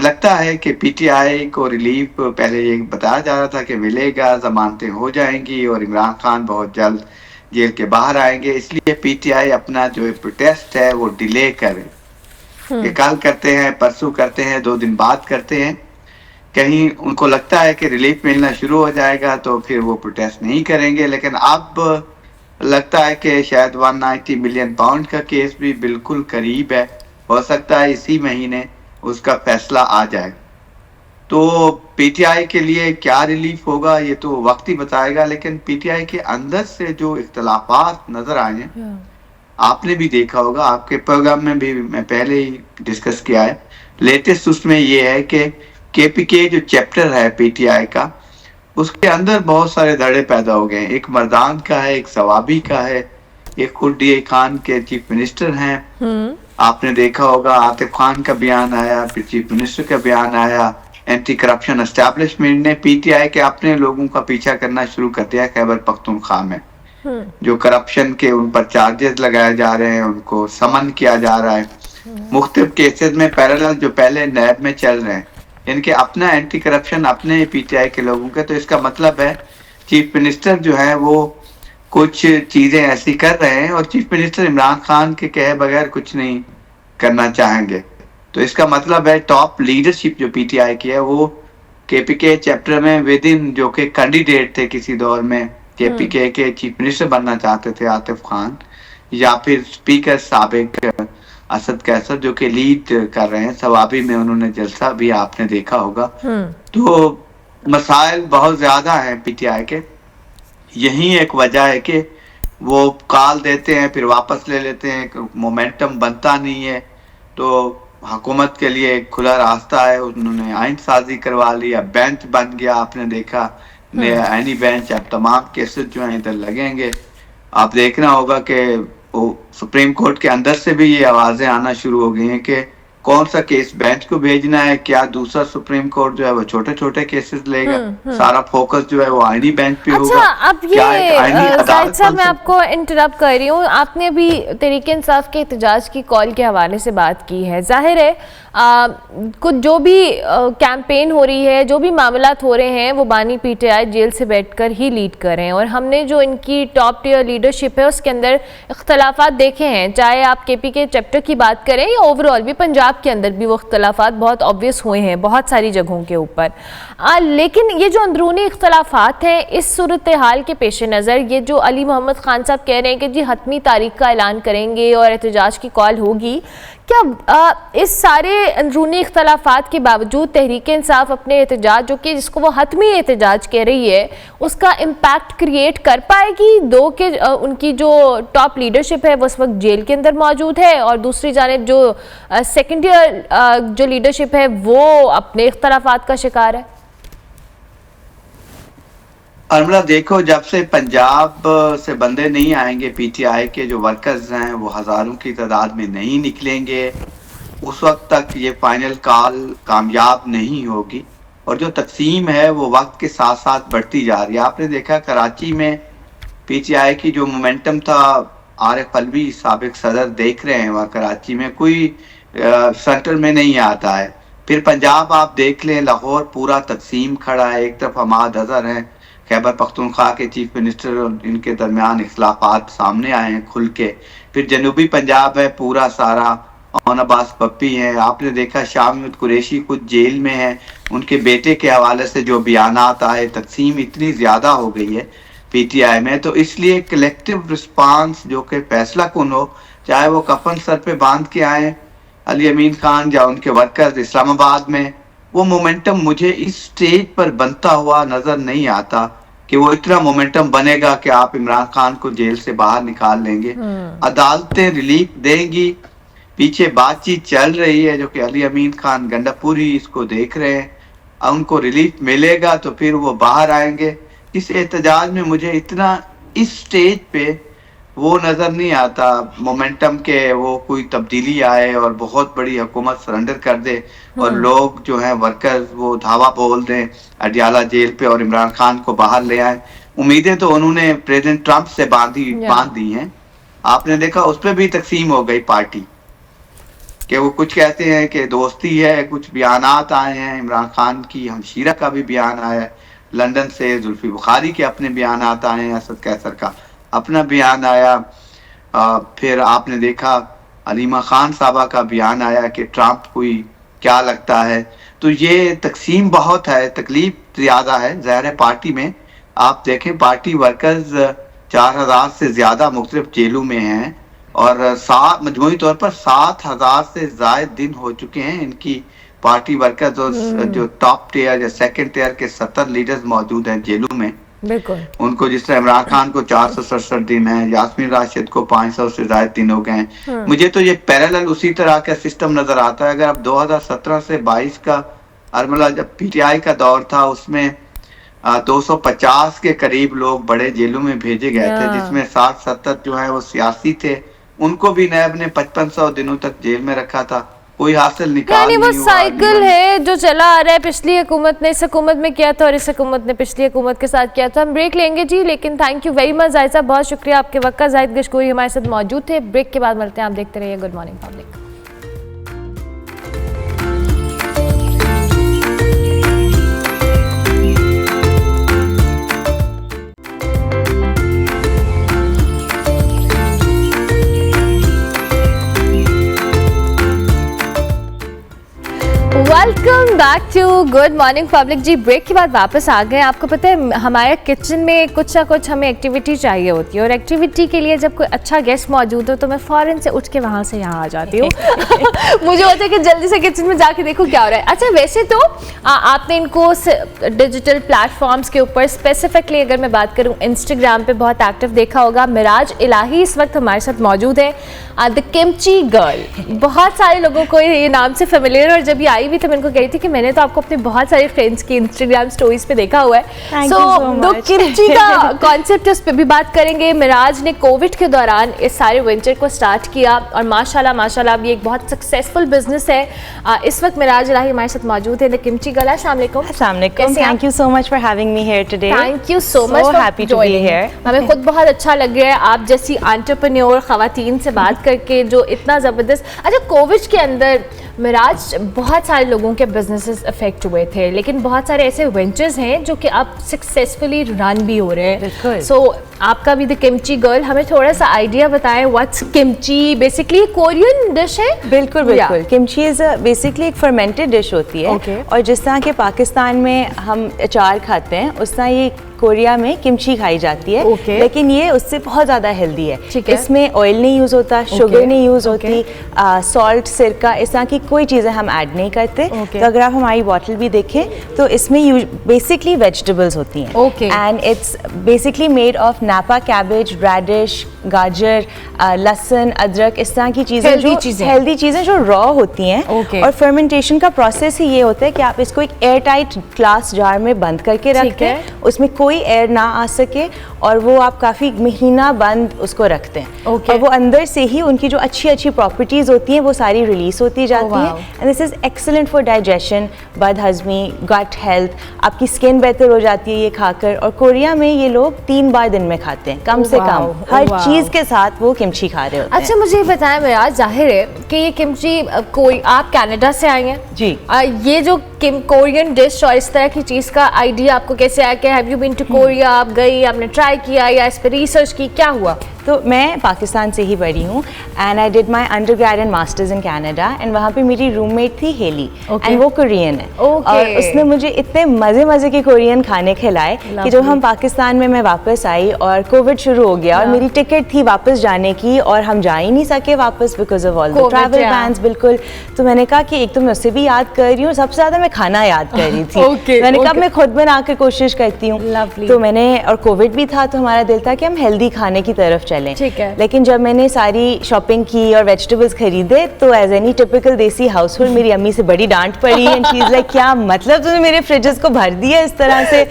लगता है कि PTI को रिलीफ पहले ये बताया जा रहा था कि मिलेगा, जमानतें हो जाएंगी और इमरान खान बहुत जल्द जेल के बाहर आएंगे, इसलिए PTI अपना जो प्रोटेस्ट है वो डिले करे कि कल करते हैं, परसों करते हैं, 2 दिन बाद करते हैं। कहीं उनको लगता है कि रिलीफ मिलना शुरू हो जाएगा तो फिर वो प्रोटेस्ट नहीं करेंगे। लेकिन अब लगता है कि शायद 190 मिलियन पाउंड का केस भी बिल्कुल करीब है, हो सकता है इसी महीने उसका फैसला आ जाए। तो PTI के लिए क्या रिलीफ होगा ये तो वक्त ही बताएगा, लेकिन PTI के अंदर से जो इख्तलाफात नजर आए हैं आपने भी देखा होगा, आपके प्रोग्राम में भी मैं पहले ही डिस्कस किया है। लेटेस्ट उसमें ये है कि KPK जो चैप्टर है PTI का, उसके अंदर बहुत सारे धड़े पैदा हो गए हैं। एक मर्दान का है, एक सवाबी का है, एक खुद DA खान के चीफ मिनिस्टर हैं। आपने देखा होगा आतिफ खान का बयान आया, फिर चीफ मिनिस्टर का बयान आया। एंटी करप्शन एस्टैब्लिशमेंट ने PTI के अपने लोगों का पीछा करना शुरू कर दिया खैबर पख्तूनख्वा में, जो करप्शन के उन पर चार्जेस लगाए जा रहे हैं, उनको समन किया जा रहा है। मुख्तलिफ केसेस में पैरेलल जो पहले नैब में चल रहे हैं, इनके अपना एंटी करप्शन अपने PTI के लोगों के। तो इसका मतलब है चीफ मिनिस्टर जो है वो कुछ चीजें ऐसी कर रहे हैं और चीफ मिनिस्टर इमरान खान के कहे बगैर कुछ नहीं करना चाहेंगे। तो इसका मतलब है टॉप लीडरशिप जो PTI की है वो KPK चैप्टर में विद इन जो कि कैंडिडेट थे किसी दौर में KPK के चीफ मिनिस्टर बनना चाहते थे आतिफ खान, या फिर स्पीकर साबिक असद कैसर जो कि लीड कर रहे हैं। सवाबी में उन्होंने जलसा भी आपने देखा होगा। तो मसाइल बहुत ज्यादा हैं PTI के। यही एक वजह है कि वो कॉल देते हैं फिर वापस ले लेते हैं, मोमेंटम बनता नहीं है। तो हुकूमत के लिए एक खुला रास्ता है, उन्होंने आइन साजी करवा लिया, बेंच बन गया, आपने देखा नया आइनी बेंच। अब तमाम केसेस जो हैं इधर लगेंगे। आप देखना होगा कि सुप्रीम कोर्ट के अंदर से भी ये आवाजें आना शुरू हो गई हैं कि कौन सा केस बेंच को भेजना है, क्या दूसरा सुप्रीम कोर्ट जो है वो छोटे छोटे केसेस लेगा, सारा फोकस जो है वो आईनी बेंच पे होगा। अच्छा, अब ये जाहिद साहब मैं आपको इंटरप्ट कर रही हूँ, आपने अभी तहरीक इंसाफ के एहतजाज की कॉल के हवाले से बात की है। जाहिर है कुछ जो भी कैंपेन हो रही है, जो भी मामलात हो रहे हैं वो बानी PTI जेल से बैठकर ही लीड कर रहे हैं, और हमने जो इनकी टॉप टियर लीडरशिप है उसके अंदर इख्तलाफात देखे हैं, चाहे आप KPK चैप्टर की बात करें या ओवरऑल भी पंजाब पंजाब के अंदर भी वो इख्तलाफात बहुत ऑब्वियस हुए हैं बहुत सारी जगहों के ऊपर। लेकिन ये जो अंदरूनी इख्तलाफात हैं, इस सूरत हाल के पेश नज़र ये जो अली मोहम्मद खान साहब कह रहे हैं कि जी हतमी तारीख का ऐलान करेंगे और एहतजाज की कॉल होगी, क्या इस सारे अंदरूनी इख्तलाफात के बावजूद तहरीक इंसाफ अपने एहतजाज जो कि जिसको वो हतमी एहतजाज कह रही है उसका इम्पैक्ट क्रिएट कर पाएगी? दो के उनकी जो टॉप लीडरशिप है वो इस वक्त जेल के अंदर मौजूद है और दूसरी जानिब जो सेकेंड ईयर जो लीडरशिप है वो अपने इख्तलाफात का शिकार है। अर्मला देखो, जब से पंजाब से बंदे नहीं आएंगे, पीटीआई के जो वर्कर्स हैं वो हजारों की तादाद में नहीं निकलेंगे, उस वक्त तक ये फाइनल कॉल कामयाब नहीं होगी। और जो तकसीम है वो वक्त के साथ साथ बढ़ती जा रही है। आपने देखा कराची में पीटीआई की जो मोमेंटम था, आरिफ अलवी साबिक सदर देख रहे हैं वहाँ कराची में कोई सेंटर में नहीं आता है। फिर पंजाब आप देख लें, लाहौर पूरा तकसीम खड़ा है, एक तरफ हमाद अजहर हैं खैबर पख्तूनख्वा के चीफ मिनिस्टर और इनके दरमियान इख्तलाफात सामने आए हैं खुल के। फिर जनूबी पंजाब है पूरा सारा, ओन अब्बास पप्पी हैं। आपने देखा शामिद कुरैशी कुछ जेल में है, उनके बेटे के हवाले से जो बयानात आए, तकसीम इतनी ज़्यादा हो गई है पीटीआई में। तो इसलिए कलेक्टिव रिस्पांस जो कि फैसला कुन हो, चाहे वो कफन सर पे बांध के आए अली अमीन खान या उनके वर्कर्स इस्लामाबाद में, वो मोमेंटम मुझे इस स्टेज पर बनता हुआ नजर नहीं आता कि वो इतना मोमेंटम बनेगा कि आप इमरान खान को जेल से बाहर निकाल लेंगे। अदालतें रिलीफ देंगी, पीछे बातचीत चल रही है जो कि अली अमीन खान गंडापुरी इसको देख रहे हैं, उनको रिलीफ मिलेगा तो फिर वो बाहर आएंगे। इस एहतजाज में मुझे इतना इस स्टेज पे वो नजर नहीं आता मोमेंटम के वो कोई तब्दीली आए और बहुत बड़ी हुकूमत सरेंडर कर दे और लोग जो हैं वर्कर्स वो धावा बोल दें अडियाला जेल पे और इमरान खान को बाहर ले आए। उम्मीदें तो उन्होंने प्रेसिडेंट ट्रंप से बांध दी हैं। आपने देखा उस पर भी तकसीम हो गई पार्टी कि वो कुछ कहते हैं कि दोस्ती है, कुछ बयानात आए हैं इमरान खान की हमशीरा का भी बयान आया है लंदन से, जुल्फी बुखारी के अपने बयानात आए हैं, असद कैसर का अपना बयान आया, फिर आपने देखा अलीमा खान साहबा का बयान आया कि ट्रंप कोई क्या लगता है। तो ये तकसीम बहुत है, तकलीफ ज़्यादा है ज़ाहिर है पार्टी में। आप देखें पार्टी वर्कर्स 4000 से ज़्यादा मुख्तलिफ जेलों में हैं और मजमूई तौर पर 7000 से ज़ायद दिन हो चुके हैं इनकी पार्टी वर्कर्स और जो टॉप टियर या सेकंड टियर के 70 लीडर्स मौजूद हैं जेलों में। बिल्कुल उनको जिस तरह इमरान खान को 467 दिन है, यास्मीन राशिद को 500 से ज्यादा दिन हो गए हैं। मुझे तो ये पैरेलल उसी तरह का सिस्टम नजर आता है। अगर आप 2017 से 22 का अर्मला जब पीटीआई का दौर था उसमें 250 के करीब लोग बड़े जेलों में भेजे गए थे, जिसमें 60-70 जो है वो सियासी थे, उनको भी नैब ने 5500 दिनों तक जेल में रखा था, कोई हासिल निकाल नहीं हुआ। वो साइकिल है जो चला आ रहा है, पिछली हुकूमत ने इस हुकूमत में किया था और इस हुकूमत ने पिछली हुकूमत के साथ किया था। हम ब्रेक लेंगे जी, लेकिन thank you very much Zahid साहब, बहुत शुक्रिया आपके वक्त का। जाहिद गशकोरी हमारे साथ मौजूद थे। ब्रेक के बाद मिलते हैं, आप देखते रहिए good morning public. Welcome back to good morning public ji. Break के बाद वापस आ गए। आपको पता है हमारे किचन में कुछ ना कुछ हमें एक्टिविटी चाहिए होती है और एक्टिविटी के लिए जब कोई अच्छा गेस्ट मौजूद हो तो मैं फ़ौरन से उठ के वहाँ से यहाँ आ जाती हूँ। मुझे होता है कि जल्दी से किचन में जाके देखो क्या हो रहा है। अच्छा वैसे तो आपने इनको डिजिटल प्लेटफॉर्म्स के ऊपर स्पेसिफिकली अगर मैं बात करूँ इंस्टाग्राम पे बहुत एक्टिव देखा होगा। मिराज इलाही इस वक्त हमारे साथ मौजूद है, द किमची गर्ल। बहुत सारे लोगों को ये नाम से फेमिलियर, और जब ये आई भी तो मैं इनको कह रही थी कि मैंने तो आपको अपने बहुत सारे फ्रेंड्स की इंस्टाग्राम स्टोरीज पे देखा हुआ है। सो द किमची का कॉन्सेप्ट उस पर भी बात करेंगे। मिराज ने कोविड के दौरान इस सारे वेंचर को स्टार्ट किया और माशाल्लाह माशाल्लाह ये एक बहुत सक्सेसफुल बिजनेस है। इस वक्त मिराज इलाही हमारे साथ मौजूद है, द किमची गर्ल। अस्सलाम वालेकुम। Thank you so much for having me here today. Thank you so much, happy to be here. हमें खुद बहुत अच्छा लग रहा है आप जैसी एंटरप्रेन्योर खवातीन से बात करके जो इतना ज़बरदस्त। अच्छा कोविड के अंदर मिराज, बहुत सारे लोगों के बिजनेसेस अफेक्ट हुए थे, लेकिन बहुत सारे ऐसे वेंचर्स हैं जो कि अब सक्सेसफुली रन भी हो रहे हैं। सो आपका भी द किमची गर्ल, हमें थोड़ा सा आइडिया बताएं what's kimchi. Basically Korean dish है। बिल्कुल बिल्कुल। किमची इज बेसिकली एक फर्मेंटेड डिश होती है। और जिस तरह के पाकिस्तान में हम अचार खाते हैं, उस तरह ये कोरिया में किमची खाई जाती है। लेकिन ये उससे बहुत ज़्यादा हेल्दी है। इसमें ऑयल नहीं यूज़ होता, शुगर नहीं यूज़ होती, सॉल्ट, सिरका, इस तरह की कोई चीज़ें हम ऐड नहीं करते। तो अगर आप हमारी बॉटल भी देखें तो इसमें बेसिकली वेजिटेबल्स होती हैं। And it's basically made of नापा कैबेज, रेडिश, गाजर, लहसुन, अदरक, इस तरह की चीज़ें, जो हेल्दी चीज़ें जो रॉ होती हैं। और फर्मेंटेशन का प्रोसेस ही ये होता है कि आप इसको एक एयर टाइट ग्लास जार में बंद करके रखते हैं, उसमें कोई एयर ना आ सके, और वो आप काफ़ी महीना बंद उसको रखते हैं। और वो अंदर से ही उनकी जो अच्छी अच्छी प्रॉपर्टीज़ होती हैं वो सारी रिलीज होती जाती हैं। And this is excellent for digestion, बदहजमी, गट हेल्थ, आपकी स्किन बेहतर हो जाती है ये खाकर। और कोरिया में ये लोग 3 बार दिन में खाते हैं, कम से कम, हर चीज़ के साथ वो किमची खा रहे होते हैं। अच्छा, मुझे बताएं मिराज, जाहिर है कि ये किमची, कोई आप कनाडा से आई हैं जी, ये जो कोरियन डिश और इस तरह की चीज़ का आइडिया आपको कैसे आया? कि have you been to Korea, आप गई, आपने ट्राई किया या इस पर रिसर्च की, क्या हुआ? तो मैं पाकिस्तान से ही पढ़ी हूँ and I did my undergrad and masters in Canada. And वहाँ पे मेरी रूममेट थी हेली, एंड वो कोरियन है। और उसने मुझे इतने मज़े मज़े के कोरियन खाने खिलाए कि जब हम पाकिस्तान में मैं वापस आई और कोविड शुरू हो गया और मेरी टिकट थी वापस जाने की, और हम जा ही नहीं सके वापस because of all the travel bans. बिल्कुल। तो मैंने कहा कि एक तो मैं उससे भी याद कर रही हूँ, सबसे ज़्यादा मैं खाना याद कर रही थी। मैंने कहा मैं खुद बना कर कोशिश करती हूँ। तो मैंने, और कोविड भी था तो हमारा दिल था कि हम हेल्दी खाने की तरफ चलें। लेकिन जब मैंने सारी शॉपिंग की और वेजिटेबल्स खरीदे तो एज एनी टिपिकल देसी हाउसहोल्ड मेरी अम्मी से बड़ी डांट पड़ी। एंड शी इज लाइक, क्या मतलब तुमने मेरे फ्रिजेस को भर दिया इस तरह से,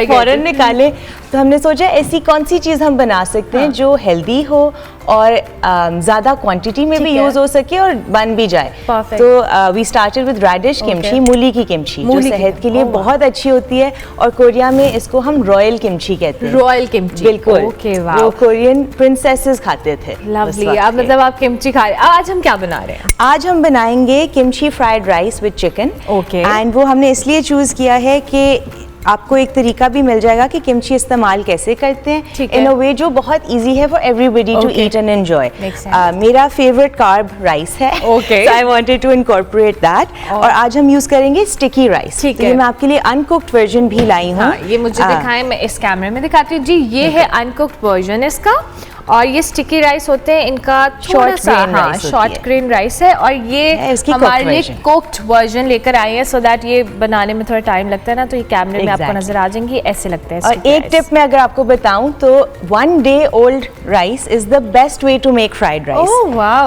फौरन निकाले। तो हमने सोचा ऐसी कौन सी चीज़ हम बना सकते हैं जो हेल्दी हो और ज़्यादा क्वांटिटी में भी यूज़ हो सके और बन भी जाए। तो we started with radish kimchi, मूली की किमची, जो सेहत के लिए बहुत अच्छी होती है। और कोरिया में इसको हम रॉयल किमची कहते हैं। रॉयल किमची, बिल्कुल। वो कोरियन प्रिंसेसेस खाते थे। लवली। अब मतलब आप किमची खा रहे हैं। आज हम क्या बना रहे हैं? आज हम बनाएंगे kimchi fried rice with chicken. And वो हमने इसलिए चूज़ किया है कि आपको एक तरीका भी मिल जाएगा कि किमची इस्तेमाल कैसे करते हैं इन अ वे जो बहुत इजी है for everybody to eat and enjoy. मेरा फेवरेट कार्ब राइस है, so I wanted to incorporate that. और आज हम यूज करेंगे स्टिकी राइस। तो ये मैं आपके लिए अनकुक्ड वर्जन भी लाई हूँ। ये मुझे दिखाएं, मैं इस कैमरे में दिखाती हूँ जी। ये है अनकुक्ड वर्जन इसका, और ये स्टिकी राइस होते हैं, इनका शॉर्ट ग्रेन राइस है। और ये हमारे लिए कुक्ड वर्जन लेकर आए हैं, सो दैट ये बनाने में थोड़ा टाइम लगता है ना, तो ये कैमरे में आपको नजर आ जाएंगी, ऐसे लगता है। और एक टिप मैं अगर आपको बताऊं तो 1 day old rice is the best way to make fried rice.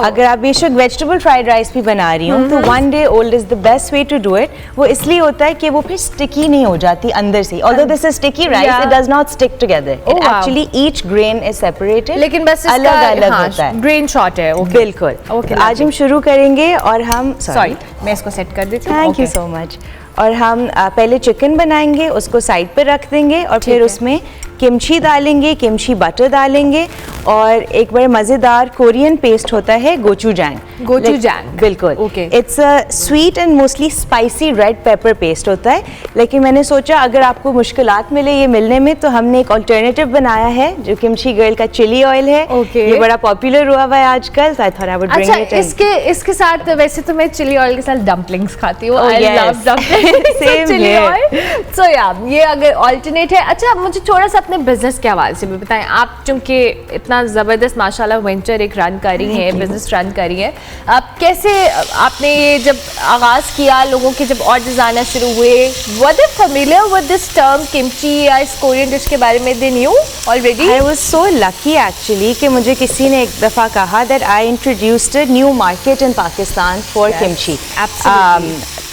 अगर आप बेशक वेजिटेबल फ्राइड राइस भी बना रही हूँ तो 1 day old is the best way to do it. वो इसलिए होता है कि वो फिर स्टिकी नहीं हो जाती अंदर से। Although this is sticky rice, it does not stick together. It actually each grain is separated, लेकिन बस अलग अलग होता है। ग्रेन शॉर्ट है। बिल्कुल। आज हम शुरू करेंगे और हम सॉरी मैं इसको सेट कर देती हूँ। Thank you so much. और हम पहले चिकन बनाएंगे, उसको साइड पर रख देंगे और फिर उसमें किमची डालेंगे, किमची बटर डालेंगे और एक बड़े मज़ेदार कोरियन पेस्ट होता है गोचूजैंग। गोचूजैंग, बिल्कुल। It's a sweet and mostly spicy red pepper paste होता है। लेकिन मैंने सोचा अगर आपको मुश्किलात मिले ये मिलने में तो हमने एक अल्टरनेटिव बनाया है जो किमची गर्ल का चिली ऑयल है। ये बड़ा पॉपुलर हुआ है आजकल, so I thought I would bring it in। इसके साथ वैसे तो मैं चिली ऑयल के साथ डम्पलिंग्स खाती हूँ। I love dumplings, chilli oil. So yeah, ये अगर अल्टरनेट है। अच्छा, मुझे थोड़ा सा अपने बिजनेस के हवाले से भी बताएं। आप चूंकि इतना ज़बरदस्त माशाल्लाह वेंचर एक रन कर रही हैं, बिजनेस रन कर रही हैं, आप कैसे, आपने ये जब आगाज़ किया, लोगों के जब ऑर्डर्स आना शुरू हुए, were they familiar with this term kimchi या इस कोरियन डिश के बारे में? They knew already? I was so lucky actually कि मुझे किसी ने एक दफ़ा कहा that I introduced a new market in Pakistan for kimchi.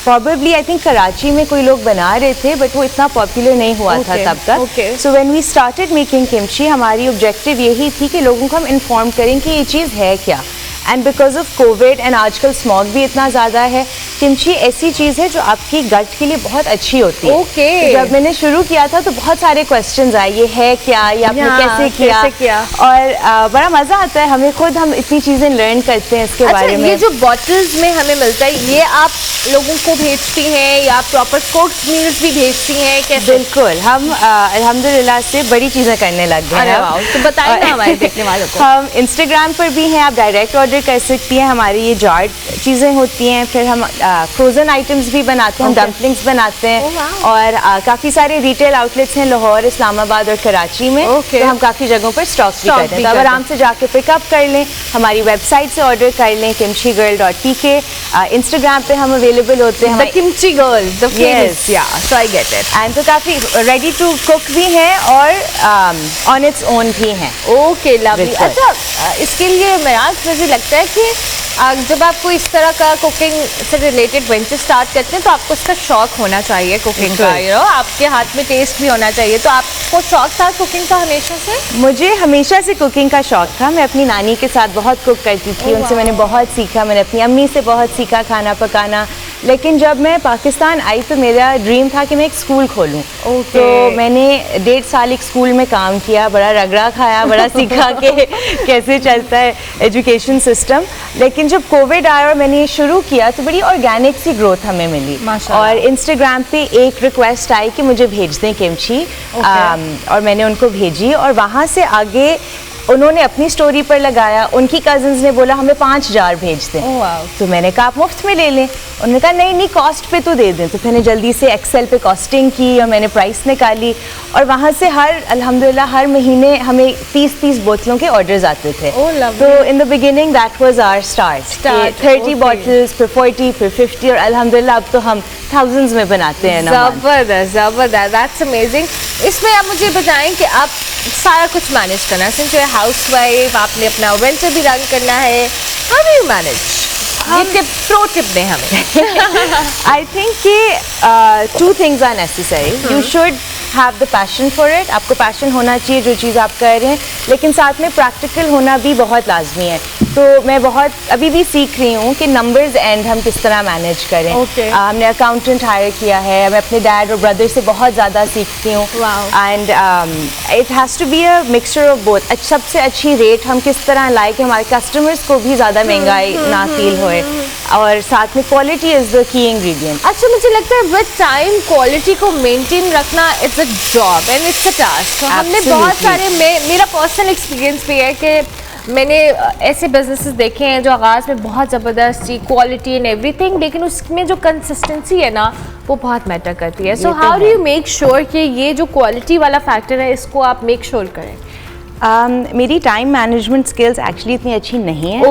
Probably I think Karachi में कोई लोग बना रहे थे बट वो इतना पॉपुलर नहीं हुआ था तब तक। So when we started making kimchi, हमारी ऑब्जेक्टिव यही थी कि लोगों को हम इन्फॉर्म करें कि ये चीज़ है क्या। And because of Covid and आजकल स्मॉग भी इतना ज़्यादा है, किमची ऐसी चीज़ है जो आपकी गट के लिए बहुत अच्छी होती है। तो जब मैंने शुरू किया था तो बहुत सारे क्वेश्चंस आए, ये है क्या, ये आपने कैसे किया? और बड़ा मज़ा आता है हमें, खुद हम इतनी चीज़ें लर्न करते हैं इसके बारे में। ये जो बॉटल्स में हमें मिलता है, ये आप लोगों को भेजती हैं या प्रॉपर कुक्ड मील्स भी भेजती हैं कैसे? बिल्कुल, हम अल्हम्दुलिल्लाह से बड़ी चीज़ें करने लग गए हैं। तो बताइए ना हमारे देखने वालों को। हम इंस्टाग्राम पर भी हैं, आप डायरेक्ट ऑर्डर कर सकती हैं। हमारी ये जार्ड चीज़ें होती हैं, फिर हम फ्रोज़न आइटम्स भी बनाते हैं, हम डम्पलिंग्स बनाते हैं और काफ़ी सारे रिटेल आउटलेट्स हैं लाहौर, इस्लामाबाद और कराची में। तो हम काफ़ी जगहों पर स्टॉक भी करते हैं, तो आप आराम से जाके पिकअप कर लें, हमारी वेबसाइट से ऑर्डर कर लें kimchigirl.pk। इंस्टाग्राम पे हम अवेलेबल होते हैं, The Kimchi Girl, the famous, yeah, so I get it. And तो काफ़ी रेडी टू कुक भी हैं और ऑन इट्स ओन भी हैं। Okay, lovely. अच्छा, इसके लिए मुझे लगता है कि जब आपको इस तरह का कुकिंग से रिलेटेड वेंचर स्टार्ट करते हैं तो आपको इसका शौक होना चाहिए कुकिंग का, आपके हाथ में टेस्ट भी होना चाहिए। तो आपको शौक था कुकिंग का हमेशा से? मुझे हमेशा से कुकिंग का शौक था। मैं अपनी नानी के साथ बहुत कुक करती थी, उनसे मैंने बहुत सीखा, मैंने अपनी अम्मी से बहुत सीखा खाना पकाना। लेकिन जब मैं पाकिस्तान आई तो मेरा ड्रीम था कि मैं एक स्कूल खोलूं। तो मैंने 1.5 साल एक स्कूल में काम किया, बड़ा रगड़ा खाया, बड़ा सीखा कि कैसे चलता है एजुकेशन सिस्टम। लेकिन जब कोविड आया और मैंने ये शुरू किया तो बड़ी ऑर्गेनिक सी ग्रोथ हमें मिली। और इंस्टाग्राम पे एक रिक्वेस्ट आई कि मुझे भेज दें किमची, और मैंने उनको भेजी और वहाँ से आगे उन्होंने अपनी स्टोरी पर लगाया, उनकी कजिन्स ने बोला हमें 5 जार भेज दें। तो मैंने कहा आप मुफ्त में ले लें। उन्होंने कहा नहीं कॉस्ट पे तो दे दें। तो मैंने जल्दी से एक्सेल पे कॉस्टिंग की और मैंने प्राइस निकाली और वहाँ से अल्हम्दुलिल्लाह हर महीने हमें 30 बोतलों के ऑर्डर्स आते थे। तो in the beginning that was our start 30 bottles, फिर 40, फिर 50 और अल्हम्दुलिल्लाह अब तो हम थाउजेंड्स में बनाते हैं। ज़बरदस्त, दैट्स अमेजिंग। इसमें आप मुझे बताएं कि आप सारा कुछ मैनेज करना है, सिंस यू आर हाउसवाइफ, आपने अपना वेंचर भी रन करना है, हाउ डू यू मैनेज? ये प्रो टिप दें हमें। आई थिंक कि 2 things are necessary. You should have the passion for it. आपको पैशन होना चाहिए जो चीज़ आप कर रहे हैं, लेकिन साथ में प्रैक्टिकल होना भी बहुत लाजमी है। तो मैं बहुत अभी भी सीख रही हूँ कि नंबर्स एंड हम किस तरह मैनेज करें। हमने अकाउंटेंट हायर किया है, मैं अपने डैड और ब्रदर से बहुत ज़्यादा सीखती हूँ। And it has to be a mixture of both. सबसे अच्छी रेट हम किस तरह लाए कि हमारे कस्टमर्स को भी ज़्यादा महंगाई ना फील होए, और साथ में quality is the key ingredient. अच्छा, मुझे लगता है विद टाइम क्वालिटी को मेंटेन रखना it's a job and it's a task. हमने बहुत सारे, मेरा पर्सनल एक्सपीरियंस भी है कि मैंने ऐसे बिजनेसेस देखे हैं जो आगाज़ में बहुत ज़बरदस्त थी, क्वालिटी एंड एवरीथिंग, लेकिन उसमें जो कंसिस्टेंसी है ना वो बहुत मैटर करती है। So how do you make sure कि ये जो क्वालिटी वाला फैक्टर है इसको आप मेक श्योर करें? मेरी टाइम मैनेजमेंट स्किल्स एक्चुअली इतनी अच्छी नहीं है,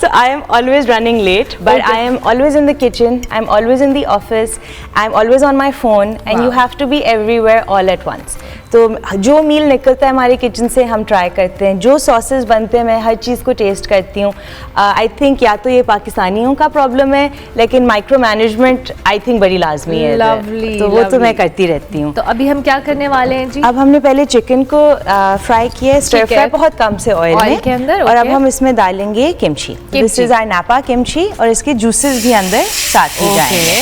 so I am always running late, but I am always in the kitchen, I am always in the office, I am always on my phone, and you have to be everywhere all at once. तो जो मील निकलता है हमारे kitchen से हम try करते हैं, जो सॉसेस बनते हैं मैं हर चीज़ को टेस्ट करती हूँ। आई थिंक या तो ये पाकिस्तानियों का प्रॉब्लम है, लेकिन माइक्रो मैनेजमेंट आई थिंक बड़ी लाजमी है। Lovely, तो वो तो मैं करती रहती हूँ। तो अभी हम क्या करने वाले हैं जी? अब हमने पहले चिकन को फ्राई किया है, स्टर फ्राई बहुत कम से ऑयल के अंदर, और अब हम इसमें डालेंगे किमची। दिस इज आवर नापा किमची, और इसके जूसेस भी अंदर साथ ही जाएंगे।